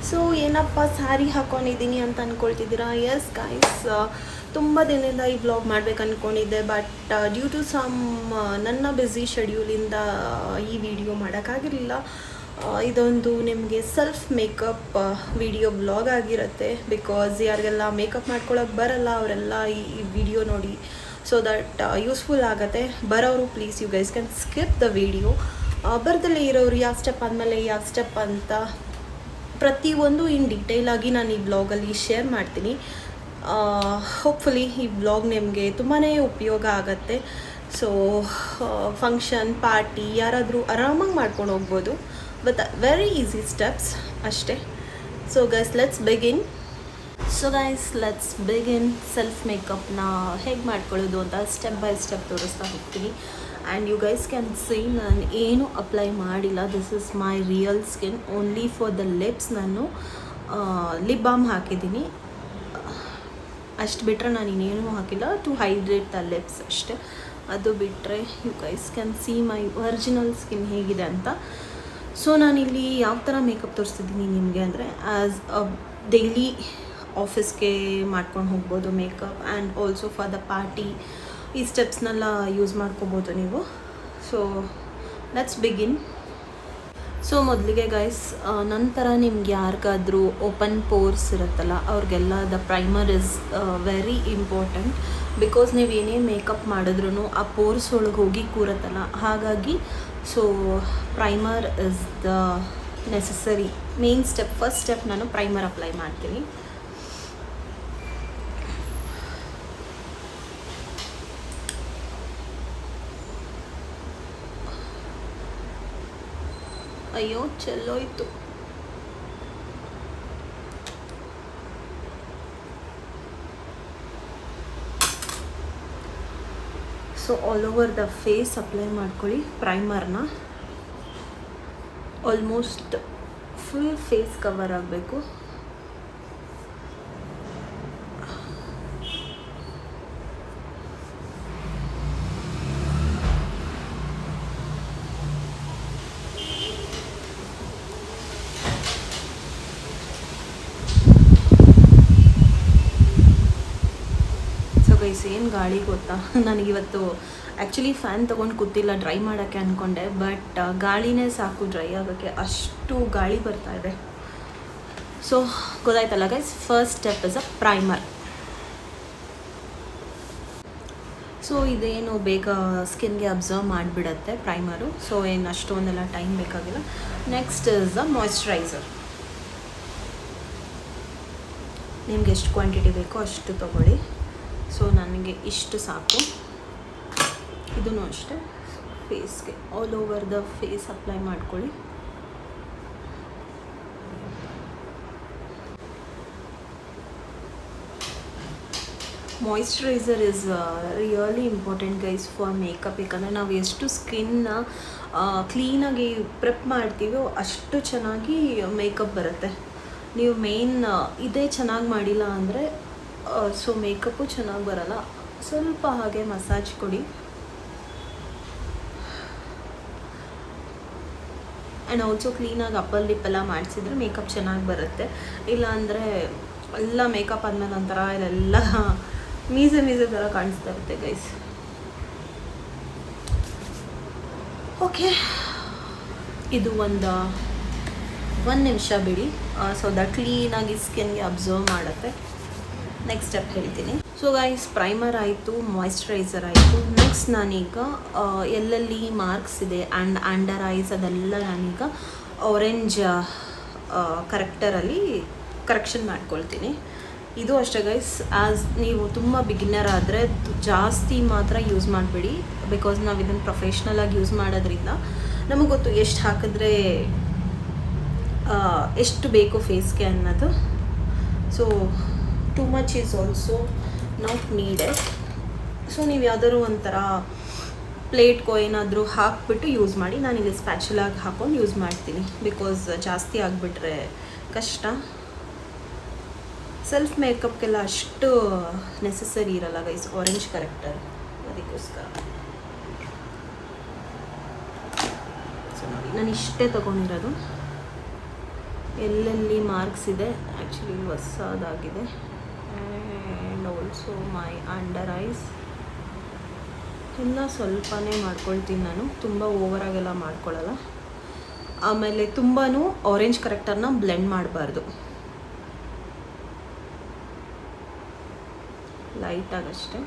So ಏನಪ್ಪ ಸ್ಯಾರಿ ಹಾಕ್ಕೊಂಡಿದ್ದೀನಿ ಅಂತ ಅಂದ್ಕೊಳ್ತಿದ್ದೀರಾ? ಎಸ್ ಗೈಸ್, ತುಂಬ ದಿನದಿಂದ ಈ ವ್ಲಾಗ್ ಮಾಡ್ಬೇಕು ಅಂದ್ಕೊಂಡಿದ್ದೆ, ಬಟ್ ಡ್ಯೂ ಟು ಸಮ್ ನನ್ನ ಬ್ಯುಸಿ ಶೆಡ್ಯೂಲಿಂದ ಈ ವಿಡಿಯೋ ಮಾಡೋಕ್ಕಾಗಿರಲಿಲ್ಲ. ಇದೊಂದು ನಿಮಗೆ ಸೆಲ್ಫ್ ಮೇಕಪ್ ವಿಡಿಯೋ ವ್ಲಾಗ್ ಆಗಿರುತ್ತೆ. ಬಿಕಾಸ್ ಯಾರಿಗೆಲ್ಲ ಮೇಕಪ್ ಮಾಡ್ಕೊಳ್ಳೋಕೆ ಬರಲ್ಲ ಅವರೆಲ್ಲ ಈ ವಿಡಿಯೋ ನೋಡಿ, ಸೊ ದಟ್ ಯೂಸ್ಫುಲ್ ಆಗುತ್ತೆ. ಬರೋರು please you guys can skip the video. ಬರ್ದಲ್ಲೇ ಇರೋರು ಯಾವ ಸ್ಟೆಪ್ ಆದಮೇಲೆ ಯಾವ ಸ್ಟೆಪ್ ಅಂತ ಪ್ರತಿಯೊಂದು ಇನ್ ಡೀಟೇಲಾಗಿ ನಾನು ಈ ವ್ಲಾಗಲ್ಲಿ ಶೇರ್ ಮಾಡ್ತೀನಿ. ಹೋಪ್ಫುಲಿ ಈ ವ್ಲಾಗ್ ನಿಮಗೆ ತುಂಬಾ ಉಪಯೋಗ ಆಗುತ್ತೆ. ಸೊ ಫಂಕ್ಷನ್ ಪಾರ್ಟಿ ಯಾರಾದರೂ ಆರಾಮಾಗಿ ಮಾಡ್ಕೊಂಡು ಹೋಗ್ಬೋದು ವಿತ್ ವೆರಿ ಈಸಿ ಸ್ಟೆಪ್ಸ್ ಅಷ್ಟೇ. So guys let's begin. Self ಮೇಕಪ್ನ ಹೇಗೆ ಮಾಡ್ಕೊಳ್ಳೋದು ಅಂತ ಸ್ಟೆಪ್ ಬೈ ಸ್ಟೆಪ್ ತೋರಿಸ್ತಾ ಹೋಗ್ತೀನಿ. And you guys can see ನಾನು ಏನು ಅಪ್ಲೈ ಮಾಡಿಲ್ಲ. This is my real skin. Only for the lips ನಾನು ಲಿಪ್ ಬಾಮ್ ಹಾಕಿದ್ದೀನಿ. ಅಷ್ಟು ಬಿಟ್ಟರೆ ನಾನು ಇನ್ನೇನೂ ಹಾಕಿಲ್ಲ, ಟು ಹೈಡ್ರೇಟ್ ದ ಲಿಪ್ಸ್ ಅಷ್ಟೇ. ಅದು ಬಿಟ್ಟರೆ you guys can see my original skin ಹೇಗಿದೆ ಅಂತ. ಸೊ ನಾನಿಲ್ಲಿ ಯಾವ ಥರ ಮೇಕಪ್ ತೋರಿಸ್ತಿದ್ದೀನಿ ನಿಮಗೆ ಅಂದರೆ, ಆ್ಯಸ್ ಅ ಡೈಲಿ ಆಫೀಸ್ಗೆ ಮಾಡ್ಕೊಂಡು ಹೋಗ್ಬೋದು makeup, and also for the party ಈ ಸ್ಟೆಪ್ಸ್ನೆಲ್ಲ ಯೂಸ್ ಮಾಡ್ಕೋಬೋದು ನೀವು. So let's begin. ಸೊ ಮೊದಲಿಗೆ ಗೈಸ್, ನಂತರ ನಿಮ್ಗೆ ಯಾರಿಗಾದರೂ ಓಪನ್ ಪೋರ್ಸ್ ಇರುತ್ತಲ್ಲ ಅವ್ರಿಗೆಲ್ಲ the primer is very important. Because ನೀವು ಏನೇ ಮೇಕಪ್ ಮಾಡಿದ್ರೂ ಆ ಪೋರ್ಸ್ ಒಳಗೆ ಹೋಗಿ ಕೂರತ್ತಲ್ಲ, ಹಾಗಾಗಿ so primer is the necessary main step. First step ನಾನು ಪ್ರೈಮರ್ ಅಪ್ಲೈ ಮಾಡ್ತೀನಿ. ಅಯ್ಯೋ ಚೆಲ್ಲೋಯ್ತು. So all over the face apply ಮಾಡ್ಕೊಳ್ಳಿ ಪ್ರೈಮರ್ನ. ಆಲ್ಮೋಸ್ಟ್ ಫುಲ್ ಫೇಸ್ ಕವರ್ ಆಗಬೇಕು. ಏನು ಗಾಳಿ ಗೊತ್ತಾ, ನನಗಿವತ್ತು ಆ್ಯಕ್ಚುಲಿ ಫ್ಯಾನ್ ತೊಗೊಂಡು ಕೂತಿಲ್ಲ ಡ್ರೈ ಮಾಡೋಕ್ಕೆ ಅಂದ್ಕೊಂಡೆ, ಬಟ್ ಗಾಳಿನೇ ಸಾಕು ಡ್ರೈ ಆಗೋಕ್ಕೆ, ಅಷ್ಟು ಗಾಳಿ ಬರ್ತಾ ಇದೆ. ಸೊ ಗೊತ್ತಾಯ್ತಲ್ಲ guys, first step is a primer. So ಇದೇನು ಬೇಗ ಸ್ಕಿನ್ಗೆ ಅಬ್ಸರ್ವ್ ಮಾಡಿಬಿಡತ್ತೆ ಪ್ರೈಮರು. ಸೊ ಏನು ಅಷ್ಟೊಂದೆಲ್ಲ ಟೈಮ್ ಬೇಕಾಗಿಲ್ಲ. Next is the moisturiser. ನಿಮ್ಗೆ ಎಷ್ಟು ಕ್ವಾಂಟಿಟಿ ಬೇಕೋ ಅಷ್ಟು ತೊಗೊಳ್ಳಿ. ಸೊ ನನಗೆ ಇಷ್ಟು ಸಾಕು. ಇದೂ ಅಷ್ಟೇ ಫೇಸ್ಗೆ all over the face apply ಮಾಡ್ಕೊಳ್ಳಿ. Moisturiser is really important guys for makeup. ಯಾಕಂದರೆ ನಾವು ಎಷ್ಟು ಸ್ಕಿನ್ನ ಕ್ಲೀನಾಗಿ ಪ್ರೆಪ್ ಮಾಡ್ತೀವೋ ಅಷ್ಟು ಚೆನ್ನಾಗಿ ಮೇಕಪ್ ಬರುತ್ತೆ. ನೀವು ಮೇನ್ ಇದೇ ಚೆನ್ನಾಗಿ ಮಾಡಿಲ್ಲ ಅಂದರೆ ಸೊ ಮೇಕಪ್ಪು ಚೆನ್ನಾಗಿ ಬರಲ್ಲ. ಸ್ವಲ್ಪ ಹಾಗೆ ಮಸಾಜ್ ಕೊಡಿ. ಆ್ಯಂಡ್ ಆಲ್ಸೋ ಕ್ಲೀನಾಗಿ ಅಪ್ಪರ್ ಲಿಪ್ಪೆಲ್ಲ ಮಾಡಿಸಿದ್ರೆ ಮೇಕಪ್ ಚೆನ್ನಾಗಿ ಬರುತ್ತೆ. ಇಲ್ಲಾಂದರೆ ಎಲ್ಲ ಮೇಕಪ್ ಆದಮೇಲೆ ಒಂಥರ ಇಲ್ಲೆಲ್ಲ ಮೀಸೆ ಥರ ಕಾಣಿಸ್ತಾ ಇರುತ್ತೆ ಗೈಸ್. ಓಕೆ, ಇದು ಒಂದು ನಿಮಿಷ ಬಿಡಿ. ಸೊ ದಟ್ ಕ್ಲೀನಾಗಿ ಸ್ಕಿನ್ಗೆ ಅಬ್ಸರ್ವ್ ಮಾಡುತ್ತೆ. ನೆಕ್ಸ್ಟ್ ಸ್ಟೆಪ್ ಹೇಳ್ತೀನಿ. ಸೊ ಗೈಸ್, ಪ್ರೈಮರ್ ಆಯಿತು, ಮಾಯ್ಶ್ಚರೈಸರ್ ಆಯಿತು. ನೆಕ್ಸ್ಟ್ ನಾನೀಗ ಎಲ್ಲೆಲ್ಲಿ ಮಾರ್ಕ್ಸ್ ಇದೆ ಆ್ಯಂಡ್ ಅಂಡರ್ ಐಸ್ ಅದೆಲ್ಲ ನಾನೀಗ ಆರೆಂಜ್ ಕರೆಕ್ಟರಲ್ಲಿ ಕರೆಕ್ಷನ್ ಮಾಡ್ಕೊಳ್ತೀನಿ. ಇದು ಅಷ್ಟೇ ಗೈಸ್, ಆ್ಯಸ್ ನೀವು ತುಂಬ ಬಿಗಿನರ್ ಆದರೆ ಜಾಸ್ತಿ ಮಾತ್ರ ಯೂಸ್ ಮಾಡಬೇಡಿ. ಬಿಕಾಸ್ ನಾವು ಇದನ್ನು ಪ್ರೊಫೆಷ್ನಲಾಗಿ ಯೂಸ್ ಮಾಡೋದ್ರಿಂದ ನಮಗೆ ಗೊತ್ತು ಎಷ್ಟು ಹಾಕಿದ್ರೆ ಎಷ್ಟು ಬೇಕು ಫೇಸ್ಗೆ ಅನ್ನೋದು. So too much is also not needed. So ನೀವು ಯಾವ್ದಾದ್ರು ಒಂಥರ ಪ್ಲೇಟ್ಗೋ ಏನಾದರೂ ಹಾಕಿಬಿಟ್ಟು ಯೂಸ್ ಮಾಡಿ. ನಾನಿಲ್ಲಿ ಸ್ಪ್ಯಾಚುಲಾಗಿ ಹಾಕ್ಕೊಂಡು ಯೂಸ್ ಮಾಡ್ತೀನಿ, ಬಿಕಾಸ್ ಜಾಸ್ತಿ ಆಗಿಬಿಟ್ರೆ ಕಷ್ಟ. ಸೆಲ್ಫ್ ಮೇಕಪ್ಗೆಲ್ಲ ಅಷ್ಟು ನೆಸಸರಿ ಇರಲ್ಲ ಗೈಸ್ ಆರೆಂಜ್ ಕರೆಕ್ಟರ್, ಅದಕ್ಕೋಸ್ಕರ. ಸೊ ನೋಡಿ, ನಾನು ಇಷ್ಟೇ ತೊಗೊಂಡಿರೋದು. ಎಲ್ಲೆಲ್ಲಿ ಮಾರ್ಕ್ಸ್ ಇದೆ ಆ್ಯಕ್ಚುಲಿ ಹೊಸದಾಗಿದೆ. And also my under eyes ಎಲ್ಲ ಸ್ವಲ್ಪನೇ ಮಾಡ್ಕೊಳ್ತೀನಿ ನಾನು, ತುಂಬ ಓವರಾಗೆಲ್ಲ ಮಾಡ್ಕೊಳ್ಳಲ್ಲ. ಆಮೇಲೆ ತುಂಬಾ ಆರೆಂಜ್ ಕರೆಕ್ಟರ್ನ ಬ್ಲೆಂಡ್ ಮಾಡಬಾರ್ದು, ಲೈಟಾಗಷ್ಟೆ.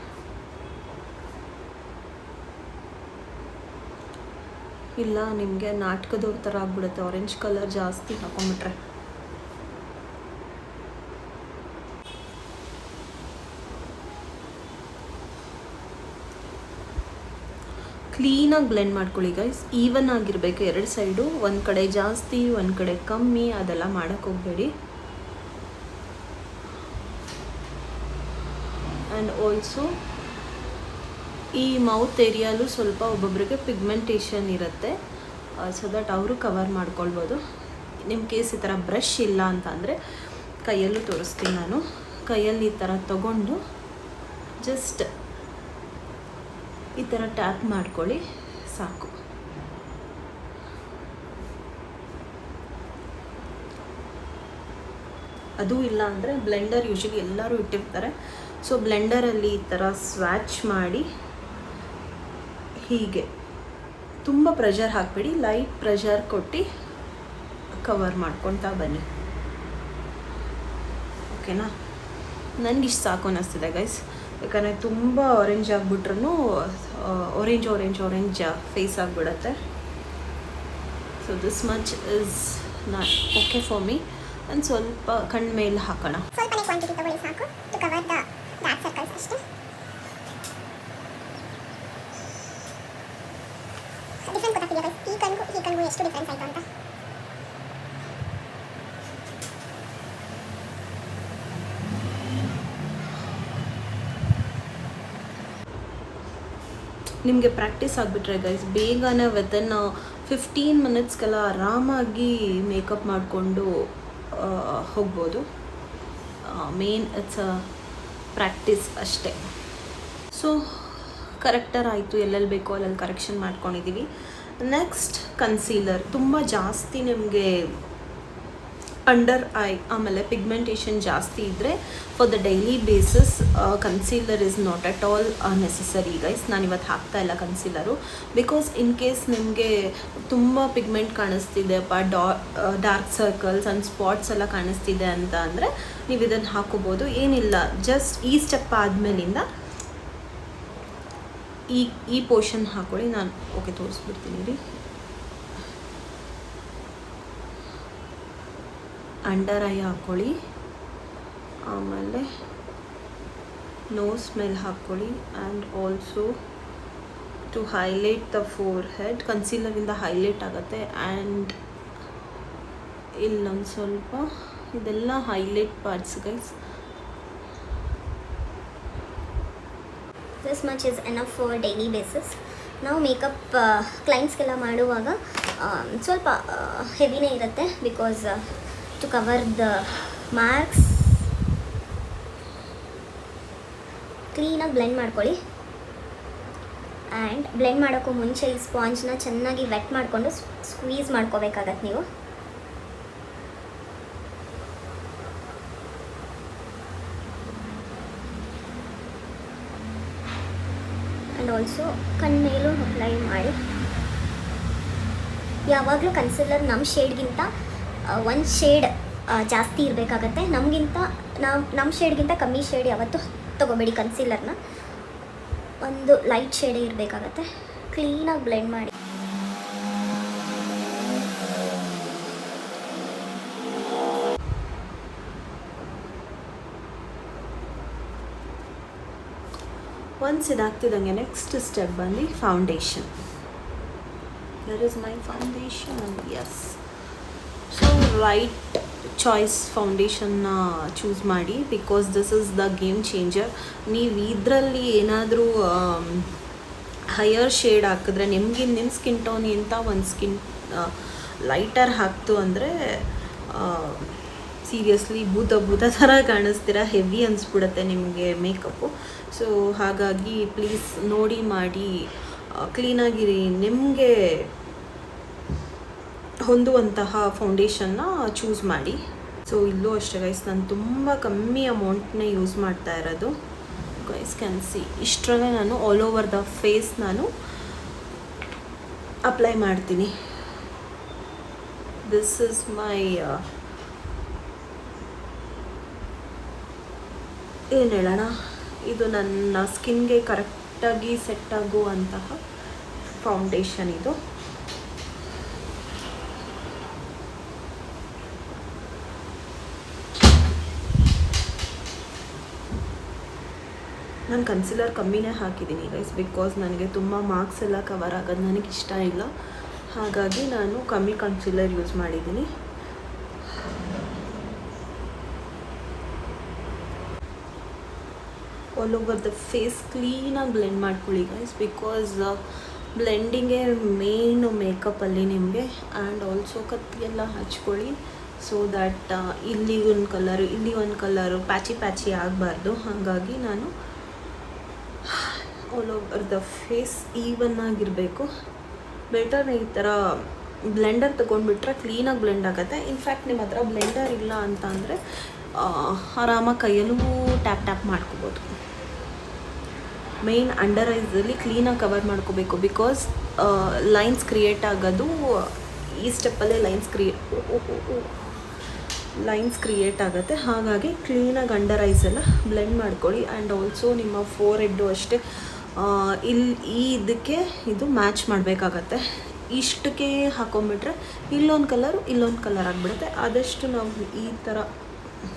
ಇಲ್ಲ ನಿಮಗೆ ನಾಟಕದವ್ರ ಥರ ಆಗ್ಬಿಡುತ್ತೆ ಆರೆಂಜ್ ಕಲರ್ ಜಾಸ್ತಿ ಹಾಕೊಂಡ್ಬಿಟ್ರೆ. ಕ್ಲೀನಾಗಿ ಬ್ಲೆಂಡ್ ಮಾಡ್ಕೊಳ್ಳಿ ಗೈಸ್, ಈವನ್ ಆಗಿರಬೇಕು ಎರಡು ಸೈಡು, ಒಂದು ಕಡೆ ಜಾಸ್ತಿ ಒಂದು ಕಡೆ ಕಮ್ಮಿ ಅದೆಲ್ಲ ಮಾಡೋಕ್ಕೆ ಹೋಗಬೇಡಿ. ಆ್ಯಂಡ್ ಆಲ್ಸೋ ಈ ಮೌತ್ ಏರಿಯಾಲು ಸ್ವಲ್ಪ ಒಬ್ಬೊಬ್ಬರಿಗೆ ಪಿಗ್ಮೆಂಟೇಷನ್ ಇರುತ್ತೆ, ಸೊ ದಟ್ ಅವರು ಕವರ್ ಮಾಡ್ಕೊಳ್ಬೋದು. ನಿಮ್ಮ ಕೇಸ್ ಈ ಥರ ಬ್ರಷ್ ಇಲ್ಲ ಅಂತ ಅಂದರೆ ಕೈಯಲ್ಲೂ ತೋರಿಸ್ತೀನಿ ನಾನು. ಕೈಯಲ್ಲಿ ಈ ಥರ ತಗೊಂಡು ಜಸ್ಟ್ ಈ ಥರ ಟ್ಯಾಪ್ ಮಾಡ್ಕೊಳ್ಳಿ ಸಾಕು. ಅದು ಇಲ್ಲ ಅಂದರೆ ಬ್ಲೆಂಡರ್ ಯೂಶಲಿ ಎಲ್ಲರೂ ಇಟ್ಟಿರ್ತಾರೆ, ಸೊ ಬ್ಲೆಂಡರಲ್ಲಿ ಈ ಥರ ಸ್ವ್ಯಾಚ್ ಮಾಡಿ ಹೀಗೆ ತುಂಬ ಪ್ರೆಷರ್ ಹಾಕಬೇಡಿ, ಲೈಟ್ ಪ್ರೆಷರ್ ಕೊಟ್ಟು ಕವರ್ ಮಾಡ್ಕೊತಾ ಬನ್ನಿ. ಓಕೆನಾ? ನನಗಿಷ್ಟು ಸಾಕು ಅನ್ನಿಸ್ತಿದೆ ಗೈಸ್, ಯಾಕಂದರೆ ತುಂಬ ಆರೆಂಜ್ ಆಗಿಬಿಟ್ರೂ ಆರೆಂಜ್ ಫೇಸ್ ಆಗಿಬಿಡುತ್ತೆ. So this much is not okay for me. ಒಂದು ಸ್ವಲ್ಪ ಕಣ್ಣು ಮೇಲೆ ಹಾಕೋಣ. ಸ್ವಲ್ಪನೇ ಕ್ವಾಂಟಿಟಿ ತಗೊಳ್ಳಿ ಸಾಕು, to cover the dark circles ಅಷ್ಟೇ. ಡಿಫ್ರೆನ್ಸ್ ಗೊತ್ತಾಗ್ತಿದೆಯಾ ಗೈಸ್? ಈ ಕಣ್ಗೂ ಎಷ್ಟು ಡಿಫ್ರೆನ್ಸ್ ಆಯಿತು ಅಂತ. ನಿಮಗೆ ಪ್ರಾಕ್ಟೀಸ್ ಆಗಿಬಿಟ್ರೆ ಗೈಸ್ ಬೇಗನೆ ವಿತಿನ್ 15 ಮಿನಿಟ್ಸ್ಗೆಲ್ಲ ಆರಾಮಾಗಿ ಮೇಕಪ್ ಮಾಡಿಕೊಂಡು ಹೋಗ್ಬೋದು. ಮೇನ್ ಇಟ್ಸ್ ಅ ಪ್ರಾಕ್ಟೀಸ್ ಅಷ್ಟೇ. ಸೊ ಕರೆಕ್ಟರ್ ಆಯಿತು, ಎಲ್ಲೆಲ್ಲಿ ಬೇಕೋ ಅಲ್ಲೆಲ್ಲಿ ಕರೆಕ್ಷನ್ ಮಾಡ್ಕೊಂಡಿದ್ದೀವಿ. Next concealer. ತುಂಬ ಜಾಸ್ತಿ ನಿಮಗೆ ಅಂಡರ್ ಐ ಆಮೇಲೆ ಪಿಗ್ಮೆಂಟೇಷನ್ ಜಾಸ್ತಿ ಇದ್ದರೆ for the daily basis concealer is not at all necessary guys. ನಾನಿವತ್ತು ಹಾಕ್ತಾ ಇಲ್ಲ ಕನ್ಸೀಲರು, ಬಿಕಾಸ್ ಇನ್ ಕೇಸ್ ನಿಮಗೆ ತುಂಬ ಪಿಗ್ಮೆಂಟ್ ಕಾಣಿಸ್ತಿದೆ, ಡಾರ್ಕ್ ಸರ್ಕಲ್ಸ್ ಆ್ಯಂಡ್ ಸ್ಪಾಟ್ಸ್ ಎಲ್ಲ ಕಾಣಿಸ್ತಿದೆ ಅಂತ ಅಂದರೆ ನೀವು ಇದನ್ನು ಹಾಕೋಬೋದು, ಏನಿಲ್ಲ. ಜಸ್ಟ್ ಈ ಸ್ಟೆಪ್ ಆದಮೇಲಿಂದ ಈ ಪೋರ್ಷನ್ ಹಾಕೊಳ್ಳಿ. ನಾನು ಓಕೆ ತೋರಿಸ್ಬಿಡ್ತೀನಿ ರೀ. ಅಂಡರ್ ಐ ಹಾಕ್ಕೊಳ್ಳಿ, ಆಮೇಲೆ ನೋಸ್ ಮೇಲೆ ಹಾಕ್ಕೊಳ್ಳಿ, and also to highlight the forehead. ಕನ್ಸೀಲರಿಂದ ಹೈಲೈಟ್ ಆಗುತ್ತೆ. ಆ್ಯಂಡ್ ಇಲ್ಲೊಂದು ಸ್ವಲ್ಪ ಇದೆಲ್ಲ highlight parts guys. This much is enough for daily basis. ನಾವು ಮೇಕಪ್ ಕ್ಲೈಂಟ್ಸ್ಗೆಲ್ಲ ಮಾಡುವಾಗ ಸ್ವಲ್ಪ ಹೆವಿನೇ ಇರುತ್ತೆ, because to cover the marks. ಕ್ಲೀನಾಗಿ ಬ್ಲೆಂಡ್ ಮಾಡ್ಕೊಳ್ಳಿ. ಆ್ಯಂಡ್ ಬ್ಲೆಂಡ್ ಮಾಡೋಕ್ಕೂ ಮುಂಚೆ ಈ ಸ್ಪಾಂಜ್ನ ಚೆನ್ನಾಗಿ ವೆಟ್ ಮಾಡಿಕೊಂಡು ಸ್ಕ್ವೀಸ್ ಮಾಡ್ಕೋಬೇಕಾಗತ್ತೆ ನೀವು. ಆ್ಯಂಡ್ ಆಲ್ಸೋ ಕಣ್ಮೇಲೂ ಅಪ್ಲೈ ಮಾಡಿ. ಯಾವಾಗಲೂ ಕನ್ಸಿಲರ್ ನಮ್ಮ ಶೇಡ್ಗಿಂತ ಒಂದು ಶೇಡ್ ಜಾಸ್ತಿ ಇರಬೇಕಾಗತ್ತೆ. ನಮ್ಮ ಶೇಡ್ಗಿಂತ ಕಮ್ಮಿ ಶೇಡ್ ಯಾವತ್ತೂ ತೊಗೋಬೇಡಿ. ಕನ್ಸೀಲರ್ನ ಒಂದು ಲೈಟ್ ಶೇಡೇ ಇರಬೇಕಾಗತ್ತೆ. ಕ್ಲೀನಾಗಿ ಬ್ಲೆಂಡ್ ಮಾಡಿ. ಒನ್ಸ್ ಇದಾಗ್ತಿದ್ದಂಗೆ ನೆಕ್ಸ್ಟ್ ಸ್ಟೆಪ್ ಬಂದು foundation. That is my foundation. Yes, so right choice ಫೌಂಡೇಶನ್ನ ಚೂಸ್ ಮಾಡಿ, because this is the game changer. ನೀವು ಇದರಲ್ಲಿ ಏನಾದರೂ ಹೈಯರ್ ಶೇಡ್ ಹಾಕಿದ್ರೆ ನಿಮ್ಮ ಸ್ಕಿನ್ ಟೋನಿಗಿಂತ ಒಂದು ಸ್ಕಿನ್ ಲೈಟರ್ ಹಾಕ್ತು ಅಂದರೆ ಸೀರಿಯಸ್ಲಿ ಭೂತ ಥರ ಕಾಣಿಸ್ತೀರ, ಹೆವಿ ಅನಿಸ್ಬಿಡುತ್ತೆ ನಿಮಗೆ ಮೇಕಪ್ಪು. ಸೊ ಹಾಗಾಗಿ ಪ್ಲೀಸ್ ನೋಡಿ ಮಾಡಿ, ಕ್ಲೀನಾಗಿರಿ. ನಿಮಗೆ ಹೊಂದುವಂತಹ ಫೌಂಡೇಶನ್ನ ಚೂಸ್ ಮಾಡಿ. ಸೊ ಇಲ್ಲೂ ಅಷ್ಟೇ ಗೈಸ್, ನಾನು ತುಂಬ ಕಮ್ಮಿ ಅಮೌಂಟ್ನೇ ಯೂಸ್ ಮಾಡ್ತಾ ಇರೋದು. ಗೈಸ್ ಕ್ಯಾನ್ ಸಿ, ಇಷ್ಟರಲ್ಲೇ ನಾನು ಆಲ್ ಓವರ್ ದ ಫೇಸ್ ನಾನು ಅಪ್ಲೈ ಮಾಡ್ತೀನಿ. ದಿಸ್ ಇಸ್ ಮೈ ಏನು ಹೇಳೋಣ, ಇದು ನನ್ನ ಸ್ಕಿನ್ಗೆ ಕರೆಕ್ಟಾಗಿ ಸೆಟ್ ಆಗುವಂತಹ ಫೌಂಡೇಶನ್ ಇದು. ನಾನು ಕನ್ಸಿಲರ್ ಕಮ್ಮಿನೇ ಹಾಕಿದ್ದೀನಿ ಗೈಸ್, ಬಿಕಾಸ್ ನನಗೆ ತುಂಬ ಮಾರ್ಕ್ಸ್ ಎಲ್ಲ ಕವರ್ ಆಗೋದು ನನಗೆ ಇಷ್ಟ ಇಲ್ಲ. ಹಾಗಾಗಿ ನಾನು ಕಮ್ಮಿ ಕನ್ಸಿಲರ್ ಯೂಸ್ ಮಾಡಿದ್ದೀನಿ. ಆಲ್ ಓವರ್ ದ ಫೇಸ್ ಕ್ಲೀನಾಗಿ ಬ್ಲೆಂಡ್ ಮಾಡ್ಕೊಳ್ಳಿ ಗೈಸ್, ಬಿಕಾಸ್ ಬ್ಲೆಂಡಿಂಗೇ ಮೇನು ಮೇಕಪ್ಪಲ್ಲಿ ನಿಮಗೆ. ಆ್ಯಂಡ್ ಆಲ್ಸೋ ಕತ್ತಿಗೆಲ್ಲ ಹಚ್ಕೊಳ್ಳಿ, ಸೊ ದ್ಯಾಟ್ ಇಲ್ಲಿ ಒಂದು ಕಲರು ಇಲ್ಲಿ ಒಂದು ಕಲರು ಪ್ಯಾಚಿ ಆಗಬಾರ್ದು. ಹಾಗಾಗಿ ನಾನು all over the face even ಆಗಿರಬೇಕು. ಬೆಟರ್ ಈ ಥರ ಬ್ಲೆಂಡರ್ ತೊಗೊಂಡ್ಬಿಟ್ರೆ ಕ್ಲೀನಾಗಿ ಬ್ಲೆಂಡ್ ಆಗುತ್ತೆ. ಇನ್ಫ್ಯಾಕ್ಟ್ ನಿಮ್ಮ ಹತ್ರ ಬ್ಲೆಂಡರ್ ಇಲ್ಲ ಅಂತ ಅಂದರೆ ಆರಾಮಾಗಿ ಕೈಯಲ್ಲೂ ಟ್ಯಾಪ್ ಮಾಡ್ಕೋಬೋದು. ಮೇಯ್ನ್ ಅಂಡರ್ ಐಸಲ್ಲಿ ಕ್ಲೀನಾಗಿ ಕವರ್ ಮಾಡ್ಕೋಬೇಕು, ಬಿಕಾಸ್ ಲೈನ್ಸ್ ಕ್ರಿಯೇಟ್ ಆಗೋದು ಈ ಸ್ಟೆಪ್ಪಲ್ಲೇ ಲೈನ್ಸ್ ಕ್ರಿಯೇಟ್ ಆಗುತ್ತೆ. ಹಾಗಾಗಿ ಕ್ಲೀನಾಗಿ ಅಂಡರ್ ಐಸೆಲ್ಲ ಬ್ಲೆಂಡ್ ಮಾಡ್ಕೊಳ್ಳಿ. ಆ್ಯಂಡ್ ಆಲ್ಸೋ ನಿಮ್ಮ ಫೋರ್ ಹೆಡ್ಡು ಅಷ್ಟೇ, ಇದಕ್ಕೆ ಇದು ಮ್ಯಾಚ್ ಮಾಡಬೇಕಾಗತ್ತೆ. ಇಷ್ಟಕ್ಕೆ ಹಾಕೊಂಬಿಟ್ರೆ ಇಲ್ಲೊಂದು ಕಲರ್ ಆಗಿಬಿಡುತ್ತೆ. ಆದಷ್ಟು ನಾವು ಈ ಥರ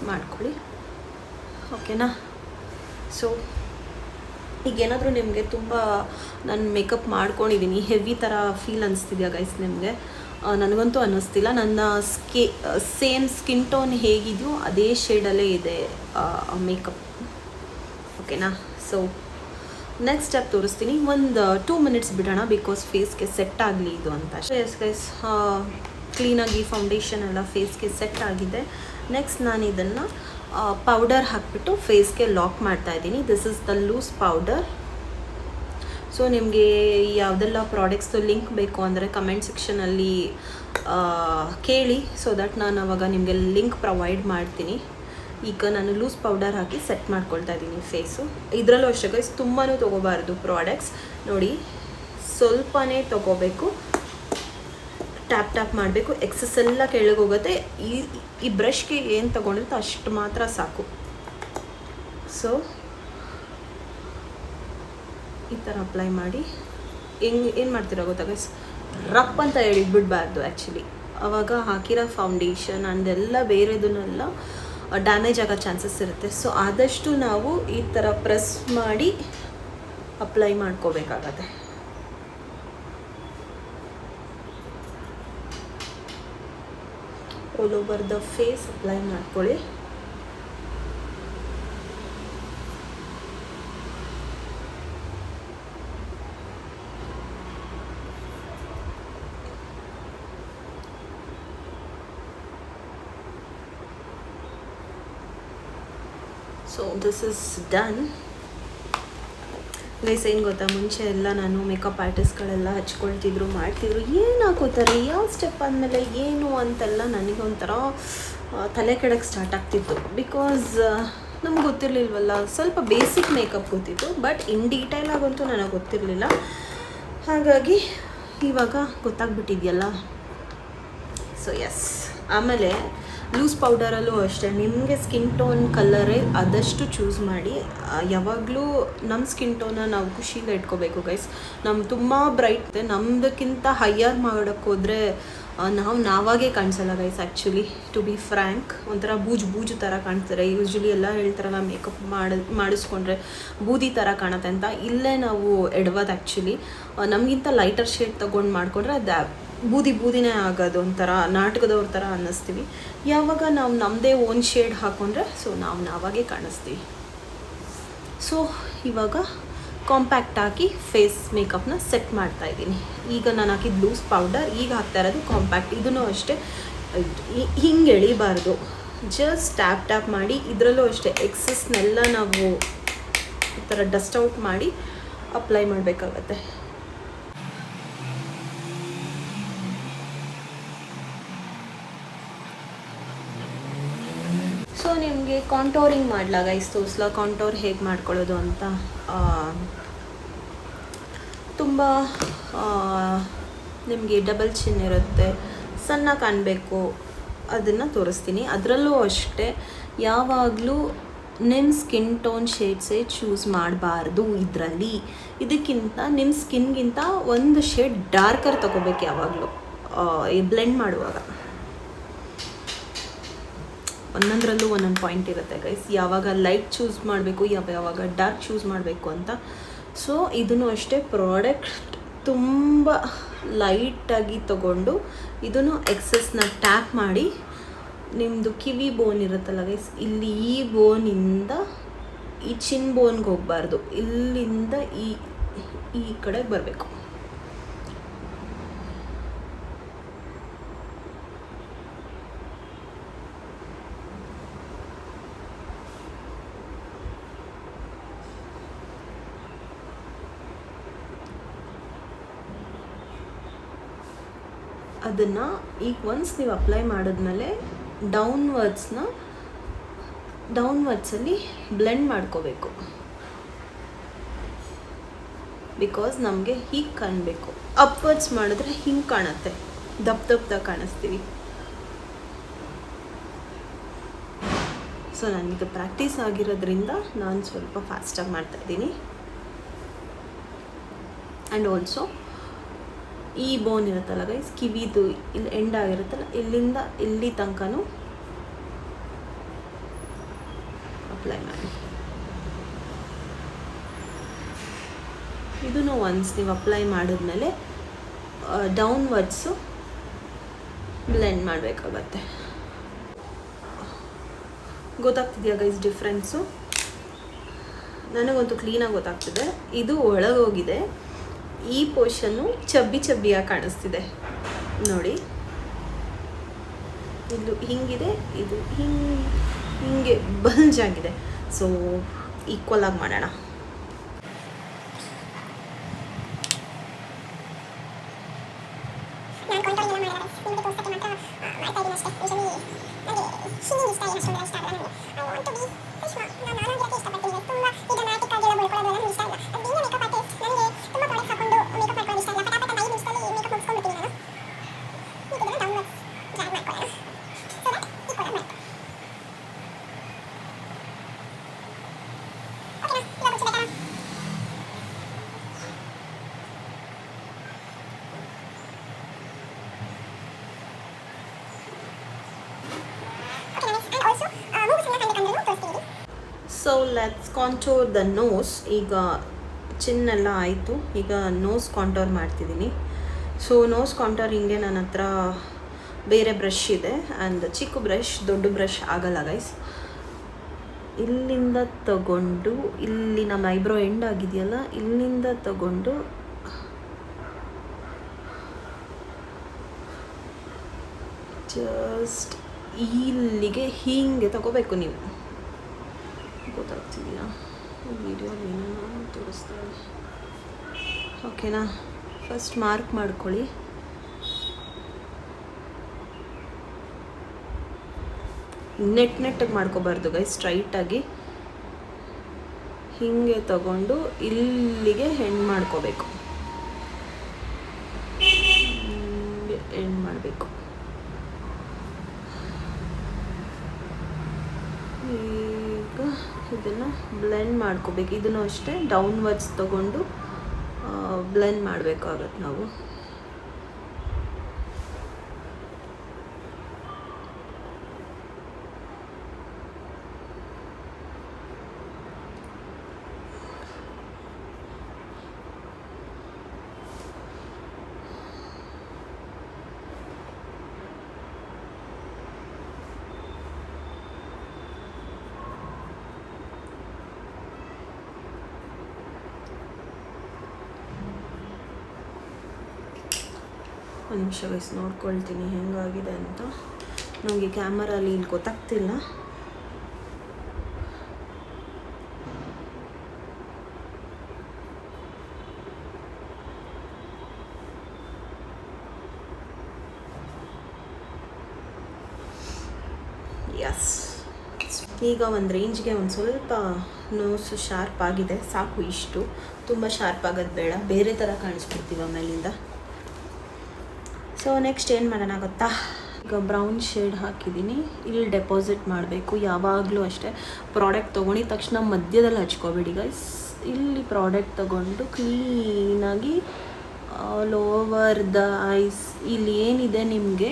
ಮಾಡ್ಕೊಳ್ಳಿ, ಓಕೆನಾ. ಸೊ ಈಗೇನಾದರೂ ನಿಮಗೆ ತುಂಬ ನಾನು ಮೇಕಪ್ ಮಾಡ್ಕೊಂಡಿದ್ದೀನಿ ಹೆವಿ ಥರ ಫೀಲ್ ಅನಿಸ್ತಿದೆಯಾ ಗೈಸ್ ನಿಮಗೆ? ನನಗಂತೂ ಅನ್ನಿಸ್ತಿಲ್ಲ. ನನ್ನ ಸೇಮ್ ಸ್ಕಿನ್ ಟೋನ್ ಹೇಗಿದೆಯೋ ಅದೇ ಶೇಡಲ್ಲೇ ಇದೆ ಮೇಕಪ್, ಓಕೆನಾ. ಸೊ ನೆಕ್ಸ್ಟ್ ಸ್ಟೆಪ್ ತೋರಿಸ್ತೀನಿ. ಒಂದು 2 ಮಿನಿಟ್ಸ್ ಬಿಡೋಣ, ಬಿಕಾಸ್ ಫೇಸ್ಗೆ ಸೆಟ್ ಆಗಲಿ ಇದು ಅಂತ. ಎಸ್ ಗೈಸ್, ಕ್ಲೀನಾಗಿ ಫೌಂಡೇಶನ್ ಎಲ್ಲ ಫೇಸ್ಗೆ ಸೆಟ್ ಆಗಿದೆ. ನೆಕ್ಸ್ಟ್ ನಾನು ಇದನ್ನು ಪೌಡರ್ ಹಾಕಿಬಿಟ್ಟು ಫೇಸ್ಗೆ ಲಾಕ್ ಮಾಡ್ತಾಯಿದ್ದೀನಿ. This is the loose powder. So ನಿಮಗೆ ಯಾವುದೆಲ್ಲ ಪ್ರಾಡಕ್ಟ್ಸ್ದು ಲಿಂಕ್ ಬೇಕು ಅಂದರೆ ಕಮೆಂಟ್ ಸೆಕ್ಷನಲ್ಲಿ ಕೇಳಿ, ಸೊ ದಟ್ ನಾನು ಅವಾಗ ನಿಮಗೆ ಲಿಂಕ್ ಪ್ರೊವೈಡ್ ಮಾಡ್ತೀನಿ. ಈಗ ನಾನು ಲೂಸ್ ಪೌಡರ್ ಹಾಕಿ ಸೆಟ್ ಮಾಡ್ಕೊಳ್ತಾ ಇದ್ದೀನಿ ಫೇಸು. ಇದರಲ್ಲೂ ಅಷ್ಟೇ ಗೈಸ್, ತುಂಬಾ ತೊಗೋಬಾರ್ದು ಪ್ರಾಡಕ್ಟ್ಸ್. ನೋಡಿ, ಸ್ವಲ್ಪನೇ ತೊಗೋಬೇಕು, ಟ್ಯಾಪ್ ಮಾಡಬೇಕು. ಎಕ್ಸಸ್ ಎಲ್ಲ ಕೆಳಗೆ ಹೋಗುತ್ತೆ. ಈ ಬ್ರಷ್ಗೆ ಏನು ತೊಗೊಂಡಿರುತ್ತೆ ಅಷ್ಟು ಮಾತ್ರ ಸಾಕು. ಸೊ ಈ ಥರ ಅಪ್ಲೈ ಮಾಡಿ ಏನು ಮಾಡ್ತೀರಾ ಗೊತ್ತಾ ಗೈಸ್, ರಪ್ ಅಂತ ಬಿಡಬಾರ್ದು ಆ್ಯಕ್ಚುಲಿ. ಆವಾಗ ಹಾಕಿರೋ ಫೌಂಡೇಶನ್ ಅಂದೆಲ್ಲ ಬೇರೆದನ್ನೆಲ್ಲ ಡ್ಯಾಮೇಜ್ ಆಗೋ ಚಾನ್ಸಸ್ ಇರುತ್ತೆ. ಸೊ ಆದಷ್ಟು ನಾವು ಈ ಥರ ಪ್ರೆಸ್ ಮಾಡಿ ಅಪ್ಲೈ ಮಾಡ್ಕೋಬೇಕಾಗತ್ತೆ. All over the face apply ಮಾಡ್ಕೊಳ್ಳಿ. So this is done guys. ಏನು ಗೊತ್ತಾ, ಮುಂಚೆ ಎಲ್ಲ ನಾನು ಮೇಕಪ್ ಆರ್ಟಿಸ್ಟ್ಗಳೆಲ್ಲ ಹಚ್ಕೊಳ್ತಿದ್ರು, ಮಾಡ್ತಿದ್ರು, ಏನು ಹಾಕೋತಾರೆ, ಯಾವ ಸ್ಟೆಪ್ ಆದಮೇಲೆ ಏನು ಅಂತೆಲ್ಲ ನನಗೊಂಥರ ತಲೆ ಕೆಡಕ್ಕೆ ಸ್ಟಾರ್ಟ್ ಆಗ್ತಿತ್ತು. ಬಿಕಾಸ್ ನಮ್ಗೆ ಗೊತ್ತಿರಲಿಲ್ವಲ್ಲ, ಸ್ವಲ್ಪ ಬೇಸಿಕ್ ಮೇಕಪ್ ಗೊತ್ತಿತ್ತು, ಬಟ್ ಇನ್ ಡೀಟೇಲ್ ಆಗಂತೂ ನನಗೆ ಗೊತ್ತಿರಲಿಲ್ಲ. ಹಾಗಾಗಿ ಇವಾಗ ಗೊತ್ತಾಗ್ಬಿಟ್ಟಿದೆಯಲ್ಲ. ಸೊ ಎಸ್, ಆಮೇಲೆ ಲೂಸ್ ಪೌಡರಲ್ಲೂ ಅಷ್ಟೇ ನಿಮಗೆ ಸ್ಕಿನ್ ಟೋನ್ ಕಲರೇ ಆದಷ್ಟು ಚೂಸ್ ಮಾಡಿ. ಯಾವಾಗಲೂ ನಮ್ಮ ಸ್ಕಿನ್ ಟೋನ ನಾವು ಖುಷಿಯಿಂದ ಇಟ್ಕೋಬೇಕು ಗೈಸ್. ತುಂಬ ಬ್ರೈಟ್ ಇದೆ, ನಮ್ಮದಕ್ಕಿಂತ ಹೈಯರ್ ಮಾಡೋಕ್ಕೋದ್ರೆ ನಾವಾಗೇ ಕಾಣಿಸಲ್ಲ guys. Actually to be frank, ಒಂಥರ ಬೂಜು ಥರ ಕಾಣ್ತಾರೆ. ಯೂಶ್ವಲಿ ಎಲ್ಲ ಹೇಳ್ತಾರಲ್ಲ, ಮೇಕಪ್ ಮಾಡಿಸ್ಕೊಂಡ್ರೆ ಬೂದಿ ಥರ ಕಾಣುತ್ತೆ ಅಂತ. ಇಲ್ಲೇ ನಾವು ಎಡವೋದು ಆ್ಯಕ್ಚುಲಿ. ನಮಗಿಂತ ಲೈಟರ್ ಶೇಡ್ ತೊಗೊಂಡು ಮಾಡಿಕೊಂಡ್ರೆ ಅದು ಬೂದಿನೇ ಆಗೋದು, ಒಂಥರ ನಾಟಕದವ್ರ ಥರ ಅನ್ನಿಸ್ತೀವಿ. ಯಾವಾಗ ನಾವು ನಮ್ಮದೇ ಓನ್ ಶೇಡ್ ಹಾಕ್ಕೊಂಡ್ರೆ ಸೊ ನಾವಾಗೇ ಕಾಣಿಸ್ತೀವಿ. ಸೊ ಇವಾಗ ಕಾಂಪ್ಯಾಕ್ಟ್ ಹಾಕಿ ಫೇಸ್ ಮೇಕಪ್ನ ಸೆಟ್ ಮಾಡ್ತಾಯಿದ್ದೀನಿ. ಈಗ ನಾನು ಹಾಕಿದ್ದು ಲೂಸ್ ಪೌಡರ್, ಈಗ ಹಾಕ್ತಾ ಇರೋದು ಕಾಂಪ್ಯಾಕ್ಟ್. ಇದೂ ಅಷ್ಟೇ ಹಿಂಗೆ ಎಳಿಬಾರ್ದು, ಜಸ್ಟ್ ಟ್ಯಾಪ್ ಮಾಡಿ. ಇದರಲ್ಲೂ ಅಷ್ಟೇ ಎಕ್ಸಸ್ನೆಲ್ಲ ನಾವು ಈ ಥರ ಡಸ್ಟ್ ಔಟ್ ಮಾಡಿ ಅಪ್ಲೈ ಮಾಡಬೇಕಾಗತ್ತೆ. ಸೊ ನಿಮಗೆ ಕಾಂಟೋರಿಂಗ್ ಮಾಡ್ಲಾ ಗೈಸ್ ತೋರಿಸ್ಲಾ ಕಾಂಟೋರ್ ಹೇಗೆ ಮಾಡ್ಕೊಳ್ಳೋದು ಅಂತ. ತುಂಬ ನಿಮಗೆ ಡಬಲ್ ಚಿನ್ ಇರುತ್ತೆ, ಸಣ್ಣ ಕಾಣಬೇಕು, ಅದನ್ನು ತೋರಿಸ್ತೀನಿ. ಅದರಲ್ಲೂ ಅಷ್ಟೇ ಯಾವಾಗಲೂ ನಿಮ್ಮ ಸ್ಕಿನ್ ಟೋನ್ ಶೇಡ್ಸೇ ಚೂಸ್ ಮಾಡಬಾರ್ದು ಇದರಲ್ಲಿ. ಇದಕ್ಕಿಂತ ನಿಮ್ಮ ಸ್ಕಿನ್ಗಿಂತ ಒಂದು ಶೇಡ್ ಡಾರ್ಕರ್ ತೊಗೋಬೇಕು ಯಾವಾಗಲೂ ಬ್ಲೆಂಡ್ ಮಾಡುವಾಗ. ಒಂದೊಂದರಲ್ಲೂ ಒಂದೊಂದು ಪಾಯಿಂಟ್ ಇರುತ್ತೆ ಗೈಸ್, ಯಾವಾಗ ಲೈಟ್ ಚೂಸ್ ಮಾಡಬೇಕು ಯಾವಾಗ ಡಾರ್ಕ್ ಚೂಸ್ ಮಾಡಬೇಕು ಅಂತ. ಸೊ ಇದನ್ನು ಅಷ್ಟೇ ಪ್ರಾಡಕ್ಟ್ ತುಂಬ ಲೈಟಾಗಿ ತಗೊಂಡು ಇದನ್ನು ಎಕ್ಸಸ್ನ ಟ್ಯಾಪ್ ಮಾಡಿ ನಿಮ್ಮದು ಕಿವಿ ಬೋನ್ ಇರುತ್ತಲ್ಲ ಗೈಸ್, ಇಲ್ಲಿ ಈ ಬೋನಿಂದ ಈ ಚಿನ್ ಬೋನ್ಗೆ ಹೋಗಬಾರ್ದು, ಇಲ್ಲಿಂದ ಈ ಕಡೆ ಬರಬೇಕು. ಅದನ್ನು ಈಗ ಒನ್ಸ್ ನೀವು ಅಪ್ಲೈ ಮಾಡಿದ್ಮೇಲೆ ಡೌನ್ವರ್ಡ್ಸಲ್ಲಿ ಬ್ಲೆಂಡ್ ಮಾಡ್ಕೋಬೇಕು. ಬಿಕಾಸ್ ನಮಗೆ ಹೀಗೆ ಕಾಣಬೇಕು. ಅಪ್ವರ್ಡ್ಸ್ ಮಾಡಿದ್ರೆ ಹಿಂಗೆ ಕಾಣುತ್ತೆ, ದಪ್ಪ ಕಾಣಿಸ್ತೀವಿ. ಸೊ ನನಗೆ ಪ್ರಾಕ್ಟೀಸ್ ಆಗಿರೋದ್ರಿಂದ ನಾನು ಸ್ವಲ್ಪ ಫಾಸ್ಟಾಗಿ ಮಾಡ್ತಾಯಿದ್ದೀನಿ. ಆ್ಯಂಡ್ ಆಲ್ಸೋ ಈ ಬೋನ್ ಇರುತ್ತಲ್ಲ ಗೈಸ್, ಕಿವಿದು ಇಲ್ಲಿ ಎಂಡ್ ಆಗಿರುತ್ತಲ್ಲ, ಇಲ್ಲಿಂದ ಇಲ್ಲಿ ತನಕನೂ ಅಪ್ಲೈ ಮಾಡಿ. ಇದನ್ನು ಒನ್ಸ್ ನೀವು ಅಪ್ಲೈ ಮಾಡಿದ್ಮೇಲೆ ಡೌನ್ವರ್ಡ್ಸು ಬ್ಲೆಂಡ್ ಮಾಡಬೇಕಾಗತ್ತೆ. ಗೊತ್ತಾಗ್ತಿದೆಯಾ ಗೈಸ್ ಡಿಫ್ರೆನ್ಸು? ನನಗಂತೂ ಕ್ಲೀನಾಗಿ ಗೊತ್ತಾಗ್ತಿದೆ. ಇದು ಒಳಗೋಗಿದೆ, ಈ ಪೋರ್ಷನ್ನು ಚಬ್ಬಿಯಾಗಿ ಕಾಣಿಸ್ತಿದೆ ನೋಡಿ. ಇದು ಹಿಂಗಿದೆ, ಇದು ಹಿಂಗೆ ಬಲ್ಜ್ ಆಗಿದೆ. ಸೊ ಈಕ್ವಲ್ ಆಗಿ ಮಾಡೋಣ. So let's contour the nose. ಈಗ ಚಿನ್ನೆಲ್ಲ ಆಯಿತು, ಈಗ ನೋಸ್ ಕಾಂಟೋರ್ ಮಾಡ್ತಿದ್ದೀನಿ. ಸೊ ನೋಸ್ ಕಾಂಟೋರಿಂಗ್ಗೆ ನನ್ನ ಹತ್ರ ಬೇರೆ ಬ್ರಷ್ ಇದೆ, ಆ್ಯಂಡ್ ಚಿಕ್ಕ ಬ್ರಷ್, ದೊಡ್ಡ ಬ್ರಷ್ ಆಗಲ್ಲ ಗೈಸ್. ಇಲ್ಲಿಂದ ತಗೊಂಡು ಇಲ್ಲಿ ನಮ್ಮ ಐಬ್ರೋ ಎಂಡ್ ಆಗಿದೆಯಲ್ಲ, ಇಲ್ಲಿಂದ ತಗೊಂಡು ಜಸ್ಟ್ ಇಲ್ಲಿಗೆ ಹೀಗೆ ತಗೋಬೇಕು. ನೀವು ಗೊತ್ತಾಗ್ತಿದೆಯಾ ವಿಡಿಯೋಲಿ ಏನೋ ತೋರಿಸ್ತಾರೆ? ಓಕೆನಾ? ಫಸ್ಟ್ ಮಾರ್ಕ್ ಮಾಡ್ಕೊಳ್ಳಿ. ನೆಟ್ಟಿಗೆ ಮಾಡ್ಕೋಬಾರ್ದು ಗೈ, ಸ್ಟ್ರೈಟಾಗಿ ಹೀಗೆ ತಗೊಂಡು ಇಲ್ಲಿಗೆ ಹೆಂಡ್ ಮಾಡ್ಕೋಬೇಕು, ಎಂಡ್ ಮಾಡಬೇಕು. ಈಗ ಇದನ್ನು ಬ್ಲೆಂಡ್ ಮಾಡ್ಕೋಬೇಕು. ಇದನ್ನು ಅಷ್ಟೇ ಡೌನ್ವರ್ಡ್ಸ್ ತಗೊಂಡು ಬ್ಲೆಂಡ್ ಮಾಡಬೇಕಾಗತ್ತೆ ನಾವು. ಒಂದು ನಿಮಿಷ ವಯಸ್ಸು ನೋಡ್ಕೊಳ್ತೀನಿ ಹೆಂಗಾಗಿದೆ ಅಂತ. ನನಗೆ ಕ್ಯಾಮರಲ್ಲಿ ಇಲ್ಲಿ ಗೊತ್ತಾಗ್ತಿಲ್ಲ. ಎಸ್, ಈಗ ಒಂದು ರೇಂಜ್ಗೆ ಒಂದು ಸ್ವಲ್ಪ ನೋಸು ಶಾರ್ಪ್ ಆಗಿದೆ, ಸಾಕು ಇಷ್ಟು. ತುಂಬ ಶಾರ್ಪ್ ಆಗೋದು ಬೇಡ, ಬೇರೆ ಥರ ಕಾಣಿಸ್ಬಿಡ್ತೀವಿ ಆಮೇಲಿಂದ. ಸೊ ನೆಕ್ಸ್ಟ್ ಏನು ಮಾಡೋಣ ಗೊತ್ತಾ, ಈಗ ಬ್ರೌನ್ ಶೇಡ್ ಹಾಕಿದ್ದೀನಿ. ಇಲ್ಲಿ ಡೆಪಾಸಿಟ್ ಮಾಡಬೇಕು. ಯಾವಾಗಲೂ ಅಷ್ಟೇ, ಪ್ರಾಡಕ್ಟ್ ತೊಗೊಂಡಿದ ತಕ್ಷಣ ಮಧ್ಯದಲ್ಲಿ ಹಚ್ಕೋಬೇಡಿ ಗೈಸ್. ಇಲ್ಲಿ ಪ್ರಾಡಕ್ಟ್ ತೊಗೊಂಡು ಕ್ಲೀನಾಗಿ ಆಲ್ ಓವರ್ ದ ಐಸ್, ಇಲ್ಲಿ ಏನಿದೆ ನಿಮಗೆ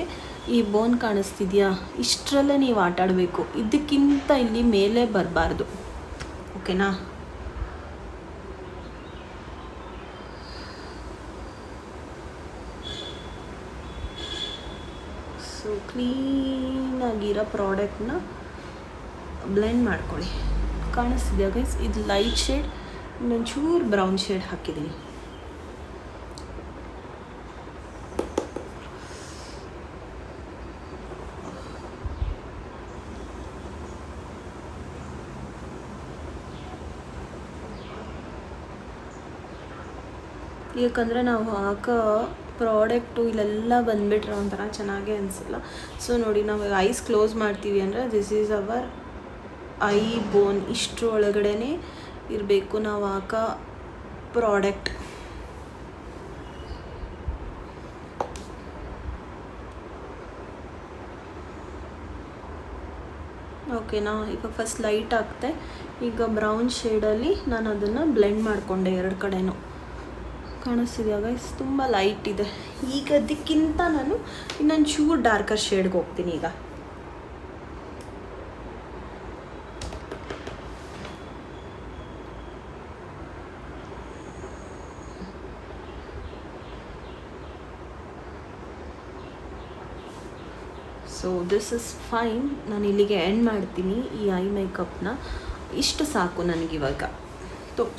ಈ ಬೋನ್ ಕಾಣಿಸ್ತಿದೆಯಾ, ಇಷ್ಟರಲ್ಲೇ ನೀವು ಆಟಾಡಬೇಕು. ಇದಕ್ಕಿಂತ ಇಲ್ಲಿ ಮೇಲೆ ಬರಬಾರ್ದು, ಓಕೆನಾ? ಸೊ ಕ್ಲೀನಾಗಿರೋ ಪ್ರಾಡಕ್ಟ್ನ ಬ್ಲೆಂಡ್ ಮಾಡ್ಕೊಳ್ಳಿ. ಕಾಣಿಸ್ತಿದೆಯಾ ಗೈಸ್? ಇದು ಲೈಟ್ ಶೇಡ್, ಇನ್ನೊಂಚೂರು ಬ್ರೌನ್ ಶೇಡ್ ಹಾಕಿದ್ದೀನಿ. ಯಾಕಂದರೆ ನಾವು ಹಾಕೋ ಪ್ರಾಡಕ್ಟು ಇಲ್ಲೆಲ್ಲ ಬಂದುಬಿಟ್ರೆ ಒಂಥರ ಚೆನ್ನಾಗೇ ಅನಿಸಲ್ಲ. ಸೊ ನೋಡಿ, ನಾವು ಐಸ್ ಕ್ಲೋಸ್ ಮಾಡ್ತೀವಿ ಅಂದರೆ ದಿಸ್ ಈಸ್ ಅವರ್ ಐ ಬೋನ್. ಇಷ್ಟರ ಒಳಗಡೆ ಇರಬೇಕು ನಾವು ಹಾಕೋ ಪ್ರಾಡಕ್ಟ್. ಓಕೆನಾ? ಈಗ ಫಸ್ಟ್ ಲೈಟ್ ಹಾಕ್ತೆ, ಈಗ ಬ್ರೌನ್ ಶೇಡಲ್ಲಿ ನಾನು ಅದನ್ನು ಬ್ಲೆಂಡ್ ಮಾಡಿಕೊಂಡೆ ಎರಡು ಕಡೆನೂ. ಕಾಣಿಸ್ತಿದೆಯಾ ಗೈಸ್? ತುಂಬ ಲೈಟ್ ಇದೆ. ಈಗ ಅದಕ್ಕಿಂತ ನಾನು ಇನ್ನೊಂದು ಚೂರು ಡಾರ್ಕರ್ ಶೇಡ್ಗೆ ಹೋಗ್ತೀನಿ. ಈಗ ಸೊ ದಿಸ್ ಇಸ್ ಫೈನ್. ನಾನು ಇಲ್ಲಿಗೆ ಎಂಡ್ ಮಾಡ್ತೀನಿ ಈ ಐ ಮೇಕಪ್ನ. ಇಷ್ಟು ಸಾಕು ನನಗಿವಾಗ.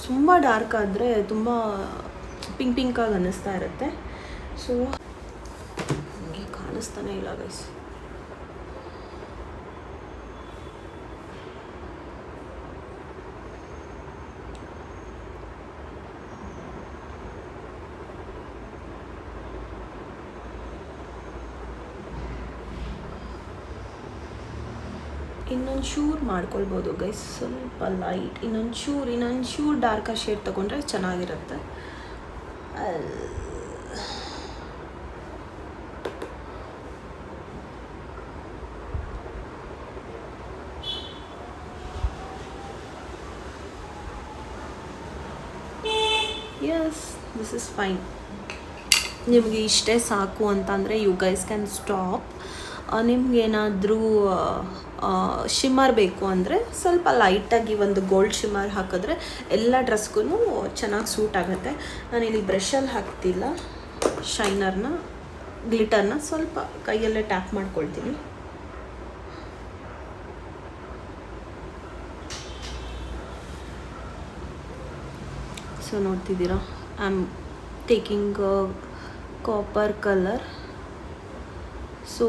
ತುಂಬ ಡಾರ್ಕ್ ಆದರೆ ತುಂಬ ಪಿಂಕಾಗಿ ಅನ್ನಿಸ್ತಾ ಇರುತ್ತೆ. ಸೊ ನನಗೆ ಕಾಣಿಸ್ತಾನೆ ಇಲ್ಲ ಗೈಸ್. ಇನ್ನೊಂದು ಚೂರು ಮಾಡ್ಕೊಳ್ಬೋದು ಗೈಸ್, ಸ್ವಲ್ಪ ಲೈಟ್. ಇನ್ನೊಂದು ಚೂರು ಡಾರ್ಕರ್ ಶೇಡ್ ತೊಗೊಂಡ್ರೆ ಚೆನ್ನಾಗಿರುತ್ತೆ. Yes, this is fine. ನಿಮಗೆ ಇಷ್ಟೇ ಸಾಕು ಅಂತಂದರೆ ಯು ಗೈಸ್ ಕ್ಯಾನ್ ಸ್ಟಾಪ್. ನಿಮಗೇನಾದರೂ ಶಿಮ್ಮರ್ ಬೇಕು ಅಂದರೆ ಸ್ವಲ್ಪ ಲೈಟಾಗಿ ಒಂದು ಗೋಲ್ಡ್ ಶಿಮ್ಮರ್ ಹಾಕಿದ್ರೆ ಎಲ್ಲ ಡ್ರೆಸ್ಗೂ ಚೆನ್ನಾಗಿ ಸೂಟ್ ಆಗುತ್ತೆ. ನಾನಿಲ್ಲಿ ಬ್ರಷಲ್ಲಿ ಹಾಕ್ತಿಲ್ಲ, ಶೈನರ್ನ ಗ್ಲಿಟರ್ನ ಸ್ವಲ್ಪ ಕೈಯಲ್ಲೇ ಟ್ಯಾಪ್ ಮಾಡ್ಕೊಳ್ತೀನಿ. ಸೊ ನೋಡ್ತಿದ್ದೀರಾ, I am taking copper colour. So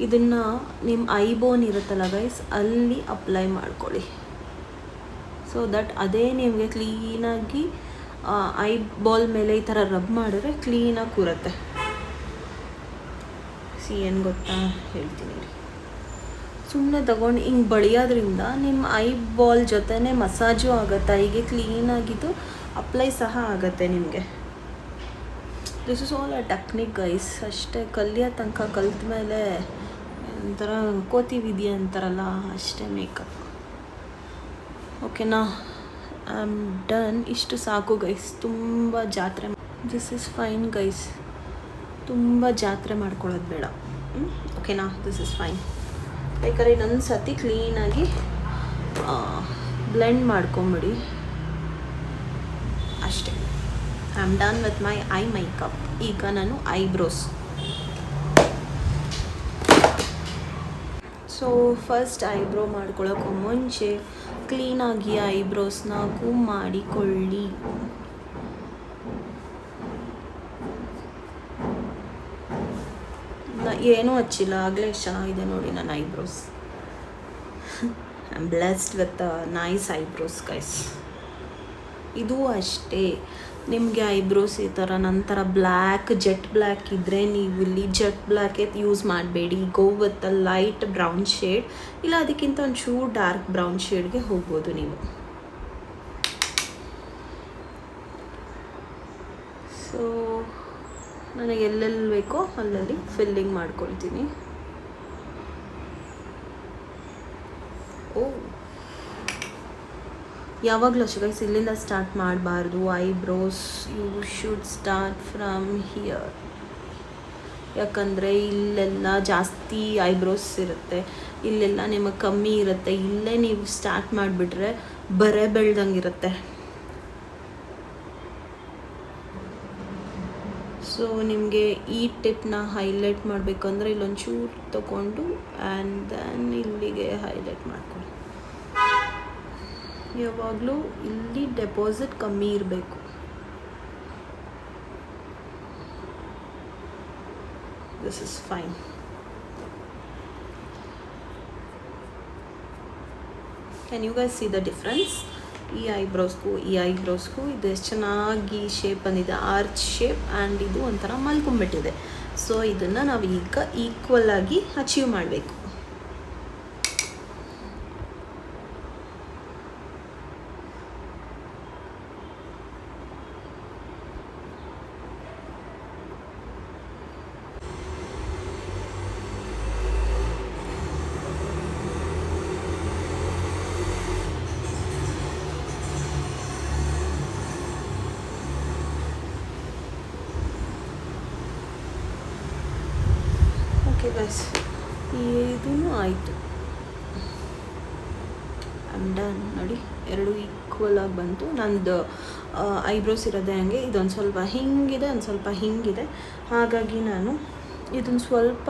ಇದನ್ನು ನಿಮ್ಮ ಐ ಬೋನ್ ಇರುತ್ತಲ್ಲ ಗೈಸ್, ಅಲ್ಲಿ ಅಪ್ಲೈ ಮಾಡ್ಕೊಳ್ಳಿ. ಸೊ ದಟ್ ಅದೇ ನಿಮಗೆ ಕ್ಲೀನಾಗಿ ಐ ಬಾಲ್ ಮೇಲೆ ಈ ಥರ ರಬ್ ಮಾಡಿದ್ರೆ ಕ್ಲೀನಾಗಿ ಕೂರುತ್ತೆ. ಏನು ಗೊತ್ತಾ ಹೇಳ್ತೀನಿ ರೀ, ಸುಮ್ಮನೆ ತಗೊಂಡು ಹಿಂಗೆ ಬಳಿಯೋದ್ರಿಂದ ನಿಮ್ಮ ಐ ಬಾಲ್ ಜೊತೆನೇ ಮಸಾಜು ಆಗುತ್ತೆ, ಐಗೆ ಕ್ಲೀನಾಗಿದ್ದು ಅಪ್ಲೈ ಸಹ ಆಗುತ್ತೆ ನಿಮಗೆ. This is all a technique guys. ಅಷ್ಟೇ, ಕಲಿಯೋ ತನಕ ಕಲ್ತ ಮೇಲೆ ಒಂಥರ ಕೋತಿ ವಿದ್ಯೆ ಅಂತಾರಲ್ಲ, ಅಷ್ಟೇ ಮೇಕಪ್. ಓಕೆನಾ? I am done. ಇಷ್ಟು ಸಾಕು ಗೈಸ್. ತುಂಬ ಜಾತ್ರೆ, ದಿಸ್ ಇಸ್ ಫೈನ್ ಗೈಸ್. ತುಂಬ ಜಾತ್ರೆ ಮಾಡ್ಕೊಳ್ಳೋದು ಬೇಡ. ಓಕೆನಾ? This is fine. ಬೇಕಾದ್ರೆ ಇನ್ನೊಂದು ಸತಿ ಕ್ಲೀನಾಗಿ ಬ್ಲೆಂಡ್ ಮಾಡ್ಕೊಂಬಿಡಿ ಅಷ್ಟೇ. I am done with my I makeup. ಈಗ ನಾನು ಐಬ್ರೋಸ್. ಸೊ ಫಸ್ಟ್ ಐಬ್ರೋ ಮಾಡ್ಕೊಳ್ಳೋಕ್ಕೂ ಮುಂಚೆ ಕ್ಲೀನಾಗಿ ಐಬ್ರೋಸ್ನ ಕೂಮ್ ಮಾಡಿಕೊಳ್ಳಿ. ಏನೂ ಹಚ್ಚಿಲ್ಲ, ಆಗಲೇ ಚೆನ್ನಾಗಿದೆ ನೋಡಿ ನನ್ನ eyebrows. I am blessed with nice eyebrows guys. ಇದು ಅಷ್ಟೇ, ನಿಮಗೆ ಐಬ್ರೋಸ್ ಈ ಥರ ನಂತರ ಬ್ಲ್ಯಾಕ್ ಜೆಟ್ ಬ್ಲ್ಯಾಕ್ ಇದ್ದರೆ ನೀವು ಇಲ್ಲಿ ಜೆಟ್ ಬ್ಲ್ಯಾಕೇ ಯೂಸ್ ಮಾಡಬೇಡಿ. Go with a light brown shade, ಇಲ್ಲ ಅದಕ್ಕಿಂತ ಒಂಚೂರು ಡಾರ್ಕ್ ಬ್ರೌನ್ ಶೇಡ್ಗೆ ಹೋಗ್ಬೋದು ನೀವು. ಸೊ ನನಗೆ ಎಲ್ಲೆಲ್ಲಿ ಬೇಕೋ ಅಲ್ಲಲ್ಲಿ ಫಿಲ್ಲಿಂಗ್ ಮಾಡ್ಕೊಳ್ತೀನಿ. ಯಾವಾಗಲೂ ಅಷ್ಟೇ ಗೈಸ್, ಇಲ್ಲಿಂದ ಸ್ಟಾರ್ಟ್ ಮಾಡಬಾರ್ದು. Eyebrows you should start from here. ಯಾಕಂದರೆ ಇಲ್ಲೆಲ್ಲ ಜಾಸ್ತಿ ಐಬ್ರೋಸ್ ಇರುತ್ತೆ, ಇಲ್ಲೆಲ್ಲ ನಿಮಗೆ ಕಮ್ಮಿ ಇರುತ್ತೆ. ಇಲ್ಲೇ ನೀವು ಸ್ಟಾರ್ಟ್ ಮಾಡಿಬಿಟ್ರೆ ಬರೆ ಬೆಳ್ದಂಗಿರುತ್ತೆ. ಸೊ ನಿಮಗೆ ಈ ಟಿಪ್ನ ಹೈಲೈಟ್ ಮಾಡಬೇಕಂದ್ರೆ ಇಲ್ಲೊಂಚೂರು ತಗೊಂಡು ಆ್ಯಂಡ್ ದೆನ್ ಇಲ್ಲಿಗೆ ಹೈಲೈಟ್ ಮಾಡ್ಕೊಳ್ಳಿ. ಯಾವಾಗಲೂ ಇಲ್ಲಿ ಡೆಪಾಸಿಟ್ ಕಮ್ಮಿ ಇರಬೇಕು. This is fine. Can you guys see the difference? ಈ ಐಬ್ರೋಸ್ಗೂ ಇದು ಎಷ್ಟು ಚೆನ್ನಾಗಿ ಶೇಪ್ ಬಂದಿದೆ, ಆರ್ಚ್ ಶೇಪ್. ಆ್ಯಂಡ್ ಇದು ಒಂಥರ ಮಲ್ಕೊಂಬಿಟ್ಟಿದೆ. ಸೊ ಇದನ್ನು ನಾವು ಈಗ ಈಕ್ವಲ್ ಆಗಿ ಅಚೀವ್ ಮಾಡಬೇಕು. ಓಕೆ ಗೈಸ್, ಇದೂ ಆಯಿತು. And done. ನೋಡಿ, ಎರಡು ಈಕ್ವಲ್ ಆಗಿ ಬಂತು. ನಂದು ಐಬ್ರೋಸ್ ಇರೋದೇ ಹಂಗೆ, ಇದೊಂದು ಸ್ವಲ್ಪ ಹಿಂಗಿದೆ, ಒಂದು ಸ್ವಲ್ಪ ಹಿಂಗಿದೆ. ಹಾಗಾಗಿ ನಾನು ಇದನ್ನು ಸ್ವಲ್ಪ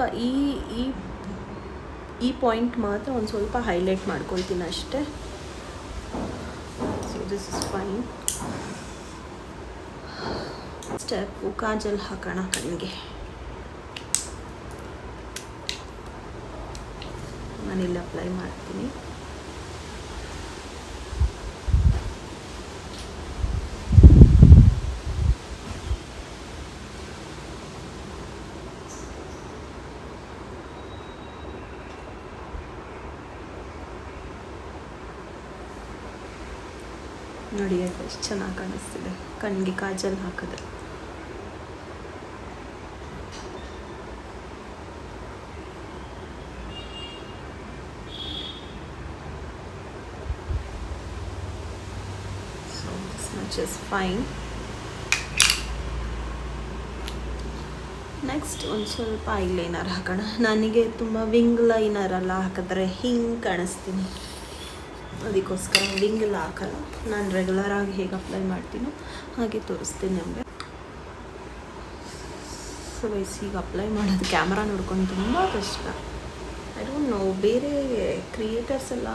ಈ ಪಾಯಿಂಟ್ ಮಾತ್ರ ಒಂದು ಸ್ವಲ್ಪ ಹೈಲೈಟ್ ಮಾಡ್ಕೊಳ್ತೀನಿ ಅಷ್ಟೇ. So this is fine. Step Kajal ಹಾಕೋಣ ಕಣ್ಣಿಗೆ. ನಾನಿಲ್ಲಿ ಅಪ್ಲೈ ಮಾಡ್ತೀನಿ. ನೋಡಿ ಎಷ್ಟು ಚೆನ್ನಾಗಿ ಕಾಣಿಸ್ತಿದೆ ಕಣ್ಣಿಗೆ ಕಾಜಲ್ ಹಾಕಿದ್ರೆ. So this much is fine. Next ಒಂದು ಸ್ವಲ್ಪ ಐಲೈನರ್ ಹಾಕೋಣ. ನನಗೆ ತುಂಬ ವಿಂಗ್ ಲೈನರ್ ಎಲ್ಲ ಹಾಕಿದ್ರೆ ಹಿಂಗೆ ಕಾಣಿಸ್ತೀನಿ, ಅದಕ್ಕೋಸ್ಕರ ವಿಂಗ್ ಎಲ್ಲ ಹಾಕಲ್ಲ. ನಾನು ರೆಗ್ಯುಲರಾಗಿ ಹೇಗೆ ಅಪ್ಲೈ ಮಾಡ್ತೀನೋ ಹಾಗೆ ತೋರಿಸ್ತೀನಿ ನಿಮಗೆ. ಸೊ ವೈಸ್ ಈಗ ಅಪ್ಲೈ ಮಾಡೋದು ಕ್ಯಾಮ್ರಾ ನೋಡ್ಕೊಂಡು ತುಂಬ ಕಷ್ಟ. ಐ ಡೋಂಟ್ ನೋ ಬೇರೆ ಕ್ರಿಯೇಟರ್ಸ್ ಎಲ್ಲ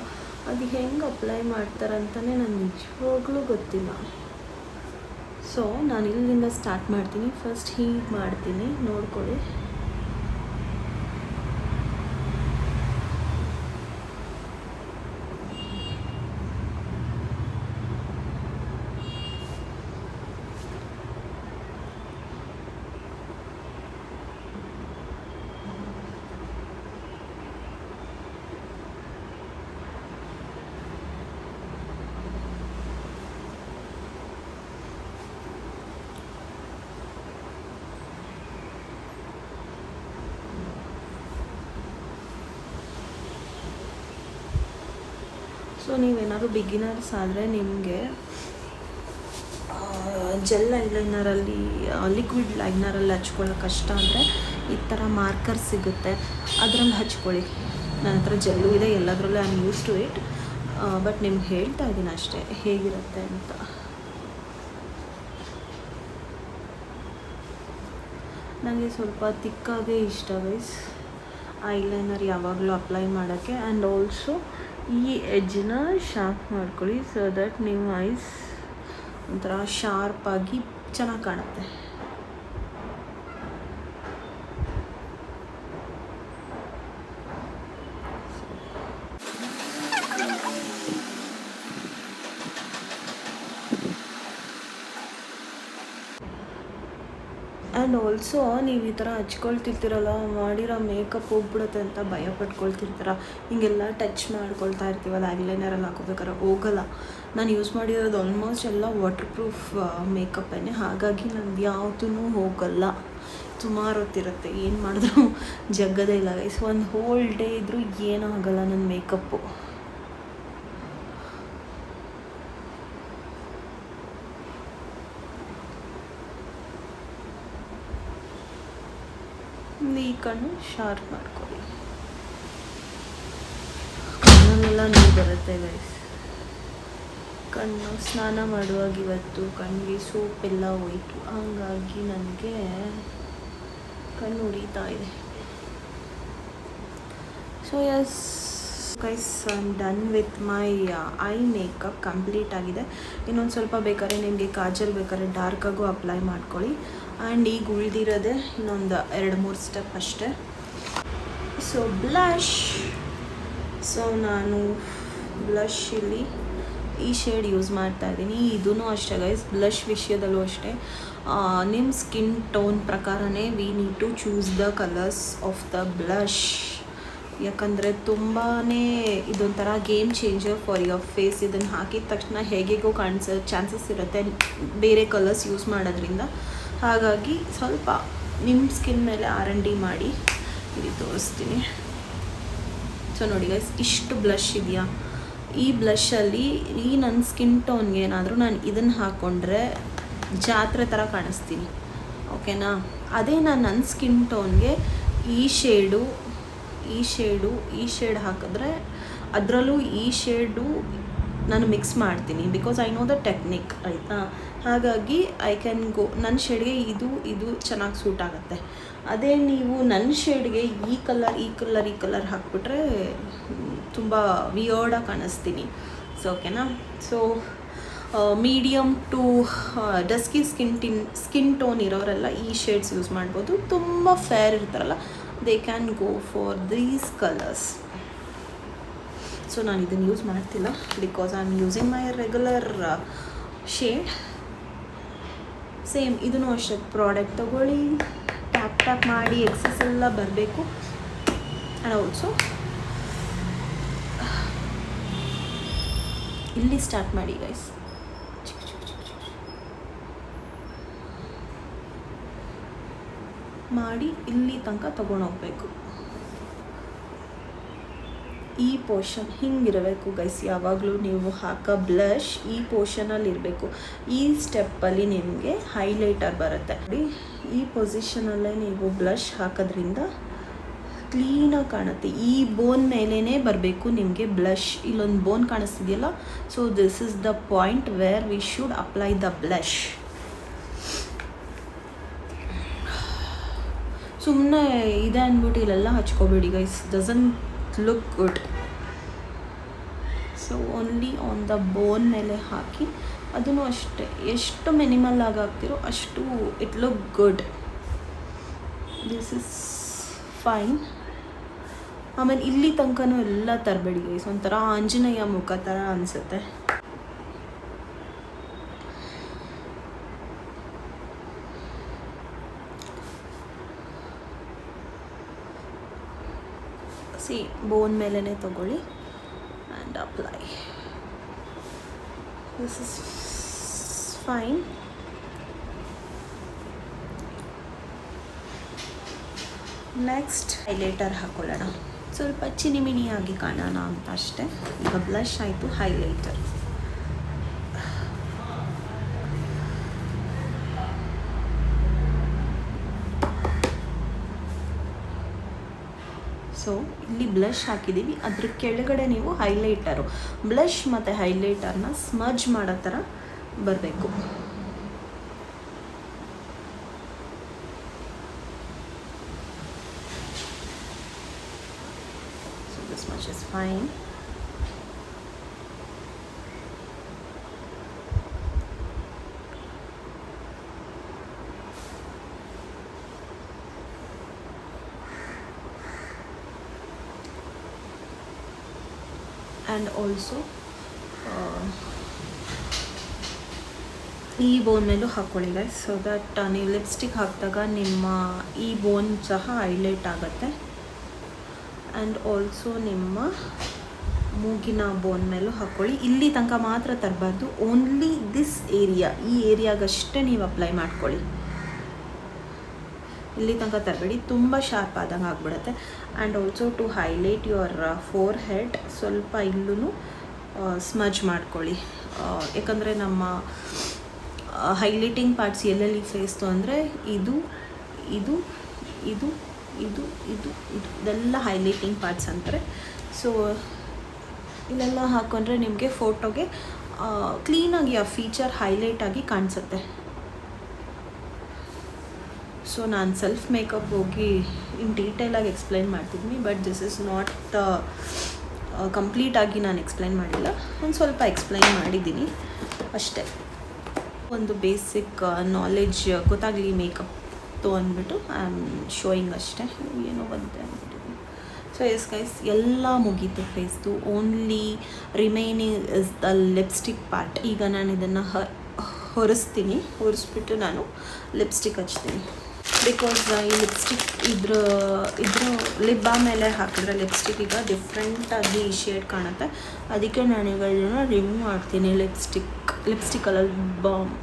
ಅದು ಹೆಂಗೆ ಅಪ್ಲೈ ಮಾಡ್ತಾರಂತಲೇ ನನಗೆ ನಿಜವಾಗ್ಲೂ ಗೊತ್ತಿಲ್ಲ. ಸೊ ನಾನು ಇಲ್ಲಿಂದ ಸ್ಟಾರ್ಟ್ ಮಾಡ್ತೀನಿ. ಫಸ್ಟ್ ಹೀಗೆ ಮಾಡ್ತೀನಿ, ನೋಡ್ಕೊಳ್ಳಿ. ಸೊ ನೀವೇನಾದ್ರು ಬಿಗಿನರ್ಸ್ ಆದರೆ ನಿಮಗೆ ಜೆಲ್ ಐಲೈನರಲ್ಲಿ ಲಿಕ್ವಿಡ್ ಲೈನರಲ್ಲಿ ಹಚ್ಕೊಳ್ಳೋ ಕಷ್ಟ ಅಂದರೆ ಈ ಥರ ಮಾರ್ಕರ್ ಸಿಗುತ್ತೆ, ಅದರಲ್ಲಿ ಹಚ್ಕೊಳ್ಳಿ. ನನ್ನ ಹತ್ರ ಜೆಲ್ಲು ಇದೆ, ಎಲ್ಲದರಲ್ಲೂ I am use to it. But ನಿಮ್ಗೆ ಹೇಳ್ತಾ ಇದ್ದೀನಿ ಅಷ್ಟೇ ಹೇಗಿರುತ್ತೆ ಅಂತ. ನನಗೆ ಸ್ವಲ್ಪ ತಿಕ್ಕಾಗೇ ಇಷ್ಟ ಗೈಸ್ ಐಲೈನರ್ ಯಾವಾಗಲೂ ಅಪ್ಲೈ ಮಾಡೋಕ್ಕೆ. ಆ್ಯಂಡ್ ಆಲ್ಸೋ ಈ ಎಡ್ಜ್ನ ಶಾರ್ಪ್ ಮಾಡ್ಕೊಳ್ಳಿ, ಸೊ ದಟ್ ನಿಮ್ಮ ಐಸ್ ಒಂಥರ ಶಾರ್ಪಾಗಿ ಚೆನ್ನಾಗಿ ಕಾಣುತ್ತೆ. ಆ್ಯಂಡ್ ಆಲ್ಸೋ ನೀವು ಈ ಥರ ಹಚ್ಕೊಳ್ತಿರ್ತೀರಲ್ಲ, ಮಾಡಿರೋ ಮೇಕಪ್ ಹೋಗ್ಬಿಡುತ್ತೆ ಅಂತ ಭಯ ಪಟ್ಕೊಳ್ತಿರ್ತೀರ. ಹಿಂಗೆಲ್ಲ ಟಚ್ ಮಾಡ್ಕೊಳ್ತಾ ಇರ್ತೀವಲ್ಲ, ಐಲೈನರಲ್ಲಿ ಹಾಕೋಬೇಕಾದ್ರೆ ಹೋಗಲ್ಲ. ನಾನು ಯೂಸ್ ಮಾಡಿರೋದು ಆಲ್ಮೋಸ್ಟ್ ಎಲ್ಲ ವಾಟರ್ ಪ್ರೂಫ್ ಮೇಕಪ್ಪೇ, ಹಾಗಾಗಿ ನಂದು ಯಾವುದೂ ಹೋಗಲ್ಲ. ಸುಮಾರು ಹೊತ್ತಿರುತ್ತೆ, ಏನು ಮಾಡಿದ್ರು ಜಗ್ಗದೇ ಇಲ್ಲ ಗೈಸ್. ಒಂದು ಹೋಲ್ ಡೇ ಇದ್ದರೂ ಏನೂ ಆಗಲ್ಲ ನನ್ನ ಮೇಕಪ್ಪು. ಈ ಕಣ್ಣು ಶಾರ್ಪ್ ಮಾಡ್ಕೊಳ್ಳಿ. ಕಣ್ಣಲ್ಲೆಲ್ಲ ನೀರು ಬರುತ್ತೆ ಗೈಸ್. ಕಣ್ಣು ಸ್ನಾನ ಮಾಡುವಾಗ ಇವತ್ತು ಕಣ್ಣಿಗೆ ಸೋಪ್ ಎಲ್ಲ ಹೋಯಿತು, ಹಂಗಾಗಿ ನನಗೆ ಕಣ್ಣು ಉರಿತಾ ಇದೆ. So yes guys, I am done with my I makeup. Complete ಆಗಿದೆ. ಇನ್ನೊಂದು ಸ್ವಲ್ಪ ಬೇಕಾದ್ರೆ ನಿಮಗೆ ಕಾಜಲ್ ಬೇಕಾದ್ರೆ ಡಾರ್ಕಾಗೂ ಅಪ್ಲೈ ಮಾಡ್ಕೊಳ್ಳಿ. ಆ್ಯಂಡ್ ಈಗ ಉಳಿದಿರೋದೆ ಇನ್ನೊಂದು 2-3 ಸ್ಟೆಪ್ ಅಷ್ಟೇ. So blush. ಸೊ ನಾನು ಬ್ಲಷ್ ಇಲ್ಲಿ ಈ ಶೇಡ್ ಯೂಸ್ ಮಾಡ್ತಾ ಇದ್ದೀನಿ. ಇದೂ ಅಷ್ಟೇ ಗೈಸ್, ಬ್ಲಷ್ ವಿಷಯದಲ್ಲೂ ಅಷ್ಟೇ ನಿಮ್ಮ ಸ್ಕಿನ್ ಟೋನ್ ಪ್ರಕಾರನೇ we need to choose the colours of the blush. ಯಾಕಂದರೆ ತುಂಬಾ ಇದೊಂಥರ game changer for your face. ಇದನ್ನು ಹಾಕಿದ ತಕ್ಷಣ ಹೇಗೆಗೋ ಕಾಣಿಸೋ ಚಾನ್ಸಸ್ ಇರುತ್ತೆ ಬೇರೆ ಕಲರ್ಸ್ ಯೂಸ್ ಮಾಡೋದ್ರಿಂದ. ಹಾಗಾಗಿ ಸ್ವಲ್ಪ ನಿಮ್ಮ ಸ್ಕಿನ್ ಮೇಲೆ R&D ಮಾಡಿ ಇಲ್ಲಿ ತೋರಿಸ್ತೀನಿ. ಸೊ ನೋಡಿ ಗೈಸ್, ಇಷ್ಟು ಬ್ಲಷ್ ಇದೆಯಾ, ಈ ಬ್ಲಷಲ್ಲಿ ಈ ನನ್ನ ಸ್ಕಿನ್ ಟೋನ್ಗೆ ಏನಾದರೂ ನಾನು ಇದನ್ನು ಹಾಕ್ಕೊಂಡ್ರೆ ಜಾತ್ರೆ ಥರ ಕಾಣಿಸ್ತೀನಿ, ಓಕೆನಾ? ಅದೇ ನಾನು ನನ್ನ ಸ್ಕಿನ್ ಟೋನ್ಗೆ ಈ ಶೇಡ್ ಹಾಕಿದ್ರೆ ಅದರಲ್ಲೂ ಈ ಶೇಡು ನಾನು ಮಿಕ್ಸ್ ಮಾಡ್ತೀನಿ, because I know the technique, ಆಯಿತಾ? ಹಾಗಾಗಿ ಐ ಕ್ಯಾನ್ ಗೋ ನನ್ನ ಶೇಡ್ಗೆ ಇದು ಚೆನ್ನಾಗಿ ಸೂಟ್ ಆಗುತ್ತೆ. ಅದೇ ನೀವು ನನ್ನ ಶೇಡ್ಗೆ ಈ ಕಲರ್ ಹಾಕ್ಬಿಟ್ರೆ ತುಂಬ ವಿಯರ್ಡಾಗಿ ಕಾಣಿಸ್ತೀನಿ. ಸೊ ಓಕೆನಾ? So medium to dusky skin tone ಇರೋರೆಲ್ಲ ಈ ಶೇಡ್ಸ್ ಯೂಸ್ ಮಾಡ್ಬೋದು. ತುಂಬ ಫೇರ್ ಇರ್ತಾರಲ್ಲ, they can go for these colours. So ನಾನು ಇದನ್ನು ಯೂಸ್ ಮಾಡ್ತಿಲ್ಲ, because I am using my regular shade. Same ಇದನ್ನು ಅಷ್ಟೇ, ಪ್ರಾಡಕ್ಟ್ ತೊಗೊಳ್ಳಿ, ಟ್ಯಾಪ್ ಮಾಡಿ ಎಕ್ಸಸ್ ಎಲ್ಲ ಬರಬೇಕು. ಆ್ಯಂಡ್ ಆಲ್ಸೋ ಇಲ್ಲಿ ಸ್ಟಾರ್ಟ್ ಮಾಡಿ ಗೈಸ್. ಮಾಡಿ ಇಲ್ಲಿ ತನಕ ತೊಗೊಂಡೋಗ್ಬೇಕು. ಈ ಪೋರ್ಷನ್ ಹಿಂಗಿರಬೇಕು ಗೈಸ್. ಯಾವಾಗಲೂ ನೀವು ಹಾಕೋ ಬ್ಲಷ್ ಈ ಪೋರ್ಷನಲ್ಲಿ ಇರಬೇಕು. ಈ ಸ್ಟೆಪ್ಪಲ್ಲಿ ನಿಮಗೆ ಹೈಲೈಟರ್ ಬರುತ್ತೆ ನೋಡಿ, ಈ ಪೊಸಿಷನಲ್ಲೇ ನೀವು ಬ್ಲಷ್ ಹಾಕೋದ್ರಿಂದ ಕ್ಲೀನಾಗಿ ಕಾಣುತ್ತೆ. ಈ ಬೋನ್ ಮೇಲೇ ಬರಬೇಕು ನಿಮಗೆ ಬ್ಲಷ್. ಇಲ್ಲೊಂದು ಬೋನ್ ಕಾಣಿಸ್ತಿದೆಯಲ್ಲ, so this is the point where we should apply the blush. ಸುಮ್ಮನೆ ಇದೆ ಅಂದ್ಬಿಟ್ಟು ಇಲ್ಲೆಲ್ಲ ಹಚ್ಕೋಬೇಡಿ guys, doesn't look good. So only on the bone ಮೇಲೆ ಹಾಕಿ, ಅದನ್ನು ಅಷ್ಟೇ ಎಷ್ಟು ಮಿನಿಮಲ್ ಆಗಿ ಹಾಕ್ತಿರೋ ಅಷ್ಟು it look good. This is fine. ಆಮೇಲೆ ಇಲ್ಲಿ ತನಕನೂ ಎಲ್ಲ ತರಬೇಡಿ ಗೈಸ್, ಒಂಥರ ಆಂಜನೇಯ ಮುಖ ಥರ ಅನಿಸುತ್ತೆ. ಸಿ ಬೋನ್ ಮೇಲೇ ತಗೊಳ್ಳಿ and apply. This is fine. Next highlighter ಹಾಕೊಳ್ಳೋಣ, ಸ್ವಲ್ಪ ಚಿನಿಮಿನಿಯಾಗಿ ಕಾಣೋಣ ಅಂತ ಅಷ್ಟೇ. ಈಗ ಬ್ಲಷ್ ಆಯಿತು, ಹೈಲೈಟರ್. ಸೊ ಇಲ್ಲಿ ಬ್ಲಷ್ ಹಾಕಿದ್ದೀವಿ, ಅದ್ರ ಕೆಳಗಡೆ ನೀವು ಹೈಲೈಟರು, ಬ್ಲಷ್ ಮತ್ತು ಹೈಲೈಟರ್ನ ಸ್ಮರ್ಜ್ ಮಾಡೋ ಥರ ಬರಬೇಕು. So this much is fine. And also ಈ ಬೋನ್ ಮೇಲೂ ಹಾಕ್ಕೊಳ್ಳಿ ಗೈಸ್, ಸೊ ದಟ್ ನೀವು ಲಿಪ್ಸ್ಟಿಕ್ ಹಾಕಿದಾಗ ನಿಮ್ಮ ಈ ಬೋನ್ ಸಹ ಹೈಲೈಟ್ ಆಗುತ್ತೆ. ಆ್ಯಂಡ್ ಆಲ್ಸೋ ನಿಮ್ಮ ಮೂಗಿನ ಬೋನ್ ಮೇಲೂ ಹಾಕ್ಕೊಳ್ಳಿ. ಇಲ್ಲಿ ತನಕ ಮಾತ್ರ ತರಬಾರ್ದು, ಓನ್ಲಿ ದಿಸ್ ಏರಿಯಾ, ಈ ಏರಿಯಾಗಷ್ಟೇ ನೀವು ಅಪ್ಲೈ ಮಾಡ್ಕೊಳ್ಳಿ. ಇಲ್ಲಿ ತನಕ ತರಬೇಡಿ, ತುಂಬ ಶಾರ್ಪ್ ಆದಂಗೆ ಆಗಿಬಿಡುತ್ತೆ. And also to highlight your forehead ಸ್ವಲ್ಪ ಇಲ್ಲೂ ಸ್ಮಜ್ ಮಾಡ್ಕೊಳ್ಳಿ. ಯಾಕಂದರೆ ನಮ್ಮ ಹೈಲೈಟಿಂಗ್ ಪಾರ್ಟ್ಸ್ ಎಲ್ಲೆಲ್ಲಿ ಫೇಸ್ತು ಅಂದರೆ ಇದು ಇದು ಇದು ಇದು ಇದು ಇದು ಇದೆಲ್ಲ ಹೈಲೈಟಿಂಗ್ ಪಾರ್ಟ್ಸ್ ಅಂತಾರೆ. ಸೊ ಇಲ್ಲೆಲ್ಲ ಹಾಕ್ಕೊಂಡ್ರೆ ನಿಮಗೆ ಫೋಟೋಗೆ ಕ್ಲೀನಾಗಿ ಆ ಫೀಚರ್ ಹೈಲೈಟ್ ಆಗಿ ಕಾಣಿಸುತ್ತೆ. ಸೊ ನಾನು ಸೆಲ್ಫ್ ಮೇಕಪ್ ಹೋಗಿ ಇನ್ ಡೀಟೇಲಾಗಿ ಎಕ್ಸ್ಪ್ಲೈನ್ ಮಾಡ್ತಿದ್ದೀನಿ, ಬಟ್ ದಿಸ್ ಇಸ್ ನಾಟ್ ಕಂಪ್ಲೀಟಾಗಿ ನಾನು ಎಕ್ಸ್ಪ್ಲೈನ್ ಮಾಡಿಲ್ಲ, ಒಂದು ಸ್ವಲ್ಪ ಎಕ್ಸ್ಪ್ಲೈನ್ ಮಾಡಿದ್ದೀನಿ ಅಷ್ಟೇ. ಒಂದು ಬೇಸಿಕ್ ನಾಲೆಡ್ಜ್ ಗೊತ್ತಾಗಲಿ ಮೇಕಪ್ದು ಅಂದ್ಬಿಟ್ಟು ಐ ಆಮ್ ಶೋಯಿಂಗ್ ಅಷ್ಟೇ. ಏನೋ ಬಂದೆ ಅಂದ್ಬಿಟ್ಟಿದ್ದೀನಿ. ಸೊ ಎಸ್ ಗೈಸ್, ಎಲ್ಲ ಮುಗೀತು ಫೇಸ್ದು. Only remaining is the lipstick part. ಈಗ ನಾನು ಇದನ್ನು ಹೊರಿಸ್ಬಿಟ್ಟು ನಾನು ಲಿಪ್ಸ್ಟಿಕ್ ಹಚ್ತೀನಿ. ಬಿಕಾಸ್ ಈ ಲಿಪ್ಸ್ಟಿಕ್ ಇದ್ರ ಲಿಪ್ ಬಾಮ್ ಮೇಲೆ ಹಾಕಿದ್ರೆ ಲಿಪ್ಸ್ಟಿಕ್ ಈಗ ಡಿಫ್ರೆಂಟಾಗಿ ಶೇಡ್ ಕಾಣುತ್ತೆ. ಅದಕ್ಕೆ ನಾನೀಗ ಇದನ್ನು ರಿಮೂವ್ ಮಾಡ್ತೀನಿ. Lipstick colour balm.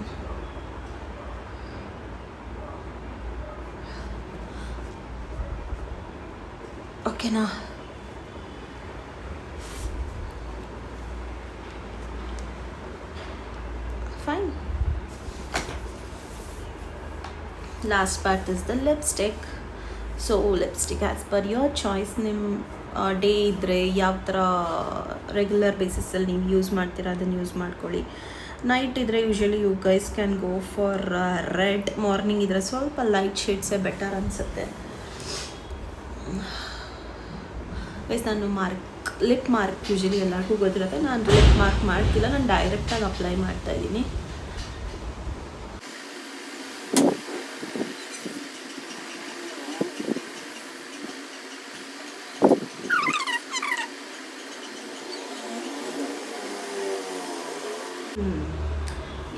ಓಕೆನಾ? Fine. Last part is the lipstick. So lipstick as per your choice. ನಿಮ್ಮ ಡೇ ಇದ್ದರೆ ಯಾವ ಥರ ರೆಗ್ಯುಲರ್ ಬೇಸಿಸಲ್ಲಿ ನೀವು ಯೂಸ್ ಮಾಡ್ತೀರಾ ಅದನ್ನು ಯೂಸ್ ಮಾಡ್ಕೊಳ್ಳಿ. ನೈಟ್ ಇದ್ದರೆ usually you guys can go for red. Morning ಇದ್ದರೆ ಸ್ವಲ್ಪ ಲೈಟ್ ಶೇಡ್ಸೇ ಬೆಟರ್ ಅನಿಸುತ್ತೆ. ಗೈಸ್ ನಾನು ಲಿಪ್ ಮಾರ್ಕ್ ಯೂಶ್ವಲಿ ಎಲ್ಲರಿಗೂ ಗೊತ್ತಿರುತ್ತೆ. ನಾನು ಲಿಪ್ ಮಾರ್ಕ್ ಮಾಡ್ತಿಲ್ಲ, ನಾನು ಡೈರೆಕ್ಟಾಗಿ ಅಪ್ಲೈ ಮಾಡ್ತಾಯಿದ್ದೀನಿ.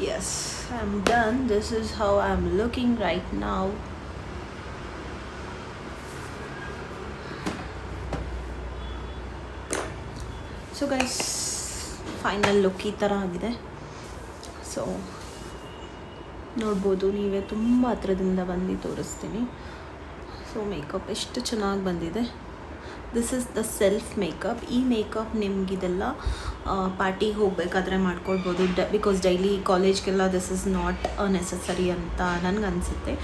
Yes, I'm done. This is how I'm looking right now. So guys, final look ಈ ಥರ ಆಗಿದೆ. ಸೊ ನೋಡ್ಬೋದು ನೀವೇ, ತುಂಬ ಹತ್ರದಿಂದ ಬಂದು ತೋರಿಸ್ತೀನಿ. ಸೊ ಮೇಕಪ್ ಎಷ್ಟು ಚೆನ್ನಾಗಿ ಬಂದಿದೆ. This is the self makeup. ಈ ಮೇಕಪ್ ನಿಮಗಿದೆಲ್ಲ ಪಾರ್ಟಿಗೆ ಹೋಗಬೇಕಾದ್ರೆ ಮಾಡ್ಕೊಳ್ಬೋದು. ಬಿಕಾಸ್ ಡೈಲಿ ಕಾಲೇಜ್ಗೆಲ್ಲ ದಿಸ್ ಇಸ್ ನಾಟ್ ನೆಸಸರಿ ಅಂತ ನನಗನ್ಸುತ್ತೆ.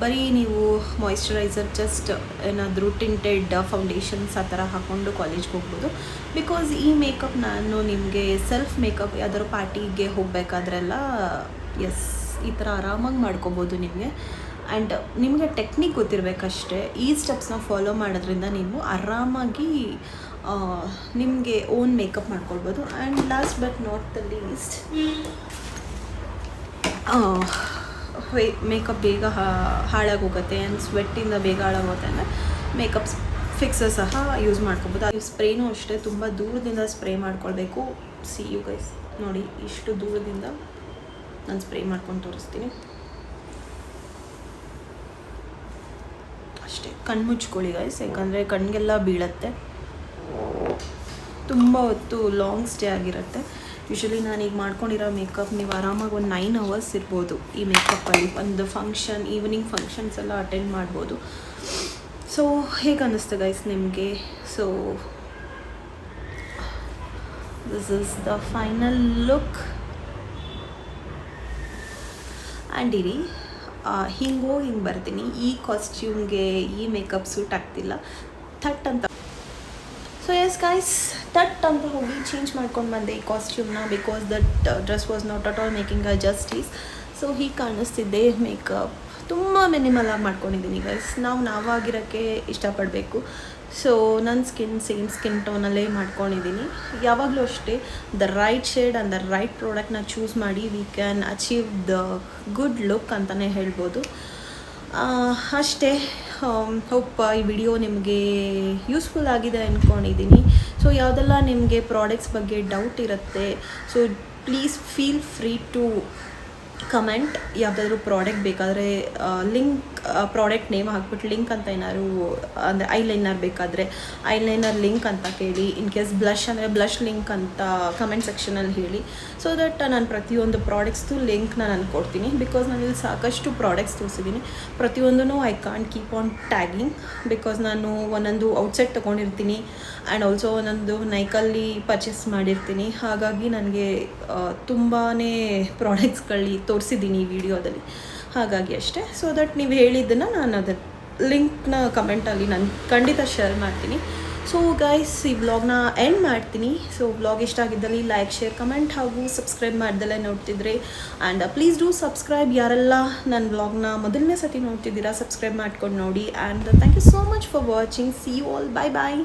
ಬರೀ ನೀವು ಮಾಯಿಶ್ಚರೈಸರ್ ಜಸ್ಟ್ ಏನಾದರೂ ಟಿಂಟೆಡ್ ಫೌಂಡೇಶನ್ಸ್ ಆ ಥರ ಹಾಕ್ಕೊಂಡು ಕಾಲೇಜ್ಗೆ ಹೋಗ್ಬೋದು. ಬಿಕಾಸ್ ಈ ಮೇಕಪ್ ನಾನು ನಿಮಗೆ ಸೆಲ್ಫ್ ಮೇಕಪ್ ಯಾವ್ದಾದ್ರು ಪಾರ್ಟಿಗೆ ಹೋಗಬೇಕಾದ್ರೆಲ್ಲ ಎಸ್ ಈ ಥರ ಆರಾಮಾಗಿ ಮಾಡ್ಕೊಬೋದು ನಿಮಗೆ. ಆ್ಯಂಡ್ ನಿಮಗೆ ಟೆಕ್ನಿಕ್ ಗೊತ್ತಿರಬೇಕಷ್ಟೇ. ಈ ಸ್ಟೆಪ್ಸ್ನ ಫಾಲೋ ಮಾಡೋದ್ರಿಂದ ನೀವು ಆರಾಮಾಗಿ ನಿಮಗೆ ಓನ್ ಮೇಕಪ್ ಮಾಡ್ಕೊಳ್ಬೋದು. And last but not the least, makeup ಬೇಗ ಹಾಳಾಗೋಗುತ್ತೆ ಆ್ಯಂಡ್ ಸ್ವೆಟ್ಟಿಂದ ಬೇಗ ಹಾಳಾಗುತ್ತೆ ಅಂದರೆ ಮೇಕಪ್ ಫಿಕ್ಸರ್ ಸಹ ಯೂಸ್ ಮಾಡ್ಕೊಬೋದು. ಆ ಸ್ಪ್ರೇನೂ ಅಷ್ಟೇ ತುಂಬ ದೂರದಿಂದ ಸ್ಪ್ರೇ ಮಾಡ್ಕೊಳ್ಬೇಕು. ಸಿ ಯು ಗೈಸ್, ನೋಡಿ ಇಷ್ಟು ದೂರದಿಂದ ನಾನು ಸ್ಪ್ರೇ ಮಾಡ್ಕೊಂಡು ತೋರಿಸ್ತೀನಿ ಅಷ್ಟೇ. ಕಣ್ಣು ಮುಚ್ಕೊಳ್ಳಿ ಗೈಸ್, ಯಾಕಂದರೆ ಕಣ್ಣಿಗೆಲ್ಲ ಬೀಳತ್ತೆ. ತುಂಬ ಹೊತ್ತು ಲಾಂಗ್ ಸ್ಟೇ ಆಗಿರುತ್ತೆ. ಯೂಶ್ವಲಿ ನಾನೀಗ ಮಾಡ್ಕೊಂಡಿರೋ ಮೇಕಪ್ ನೀವು ಆರಾಮಾಗಿ ಒಂದು 9 hours ಇರ್ಬೋದು ಈ ಮೇಕಪ್ಪಲ್ಲಿ. ಒಂದು ಫಂಕ್ಷನ್, ಈವ್ನಿಂಗ್ ಫಂಕ್ಷನ್ಸ್ ಎಲ್ಲ ಅಟೆಂಡ್ ಮಾಡ್ಬೋದು. ಸೊ ಹೇಗೆ ಅನ್ನಿಸ್ತು ಗೈಸ್ ನಿಮಗೆ? So this is the final look. And ಇರಿ ಹಿಂಗೆ ಬರ್ತೀನಿ. ಈ ಕಾಸ್ಟ್ಯೂಮ್ಗೆ ಈ ಮೇಕಪ್ ಸೂಟ್ ಆಗ್ತಿಲ್ಲ, ಥಟ್ ಅಂತ. ಸೊ ಎಸ್ ಗೈಸ್, ಥಟ್ ಅಂತ ಹೋಗಿ ಚೇಂಜ್ ಮಾಡ್ಕೊಂಡು ಬಂದೆ ಈ ಕಾಸ್ಟ್ಯೂಮ್ನ. Because that dress was not at all making a justice. So ಹೀಗೆ ಕಾಣಿಸ್ತಿದ್ದೆ. ಮೇಕಪ್ ತುಂಬ ಮಿನಿಮಲಾಗಿ ಮಾಡ್ಕೊಂಡಿದ್ದೀನಿ ಗೈಸ್. ನಾವಾಗಿರೋಕ್ಕೆ ಇಷ್ಟಪಡಬೇಕು. ಸೊ ನನ್ನ ಸೇಮ್ ಸ್ಕಿನ್ ಟೋನಲ್ಲೇ ಮಾಡ್ಕೊಂಡಿದ್ದೀನಿ. ಯಾವಾಗಲೂ ಅಷ್ಟೇ the right shade and the right ಪ್ರಾಡಕ್ಟ್ನ ಚೂಸ್ ಮಾಡಿ we can achieve the good look ಅಂತಲೇ ಹೇಳ್ಬೋದು. ಅಷ್ಟೇ. ಹೋಪ್ ಈ ವಿಡಿಯೋ ನಿಮಗೆ ಯೂಸ್ಫುಲ್ ಆಗಿದೆ ಅಂದ್ಕೊಂಡಿದ್ದೀನಿ. ಸೊ ಯಾವುದೆಲ್ಲ ನಿಮಗೆ ಪ್ರಾಡಕ್ಟ್ಸ್ ಬಗ್ಗೆ ಡೌಟ್ ಇರುತ್ತೆ, so please feel free to comment ಯಾವುದಾದ್ರೂ ಪ್ರಾಡಕ್ಟ್ ಬೇಕಾದರೆ ಲಿಂಕ್ ಪ್ರಾಡಕ್ಟ್ ನೇಮ್ ಹಾಕ್ಬಿಟ್ಟು ಲಿಂಕ್ ಅಂತ ಏನಾದ್ರು ಅಂದರೆ ಐಲೈನರ್ ಬೇಕಾದರೆ ಐಲೈನರ್ ಲಿಂಕ್ ಅಂತ ಕೇಳಿ, ಇನ್ ಕೇಸ್ ಬ್ಲಷ್ ಅಂದರೆ ಬ್ಲಷ್ ಲಿಂಕ್ ಅಂತ ಕಮೆಂಟ್ ಸೆಕ್ಷನಲ್ಲಿ ಹೇಳಿ. ಸೊ ದಟ್ ನಾನು ಪ್ರತಿಯೊಂದು ಪ್ರಾಡಕ್ಟ್ಸ್ದು ಲಿಂಕ್ನ ನಾನು ಕೊಡ್ತೀನಿ. ಬಿಕಾಸ್ ನಾನು ಇಲ್ಲಿ ಸಾಕಷ್ಟು ಪ್ರಾಡಕ್ಟ್ಸ್ ತೋರಿಸಿದ್ದೀನಿ, ಪ್ರತಿಯೊಂದೂ I can't keep on tagging. Because ನಾನು ಒಂದೊಂದು ಔಟ್ಸೆಟ್ ತೊಗೊಂಡಿರ್ತೀನಿ ಆ್ಯಂಡ್ ಆಲ್ಸೋ ಒಂದೊಂದು ನೈಕಲ್ಲಿ ಪರ್ಚೇಸ್ ಮಾಡಿರ್ತೀನಿ. ಹಾಗಾಗಿ ನನಗೆ ತುಂಬಾ ಪ್ರಾಡಕ್ಟ್ಸ್ಗಳು ತೋರಿಸಿದ್ದೀನಿ ಈ ವಿಡಿಯೋದಲ್ಲಿ, ಹಾಗಾಗಿ ಅಷ್ಟೇ. ಸೊ ದಟ್ ನೀವು ಹೇಳಿದ್ದನ್ನು ನಾನು ಅದರ ಲಿಂಕ್ನ ಕಮೆಂಟಲ್ಲಿ ನಾನು ಖಂಡಿತ ಶೇರ್ ಮಾಡ್ತೀನಿ. ಸೊ ಗೈಸ್, ಈ ವ್ಲಾಗ್ನ ಎಂಡ್ ಮಾಡ್ತೀನಿ. ಸೊ ವ್ಲಾಗ್ ಇಷ್ಟ ಆಗಿದ್ದಲ್ಲಿ ಲೈಕ್, ಶೇರ್, ಕಮೆಂಟ್ ಹಾಗೂ ಸಬ್ಸ್ಕ್ರೈಬ್ ಮಾಡ್ದಲ್ಲೇ ನೋಡ್ತಿದ್ರೆ. And please do subscribe. ಯಾರೆಲ್ಲ ನನ್ನ ವ್ಲಾಗ್ನ ಮೊದಲನೇ ಸತಿ ನೋಡ್ತಿದ್ದೀರಾ ಸಬ್ಸ್ಕ್ರೈಬ್ ಮಾಡ್ಕೊಂಡು ನೋಡಿ. And thank you so much for watching. See you all. Bye bye.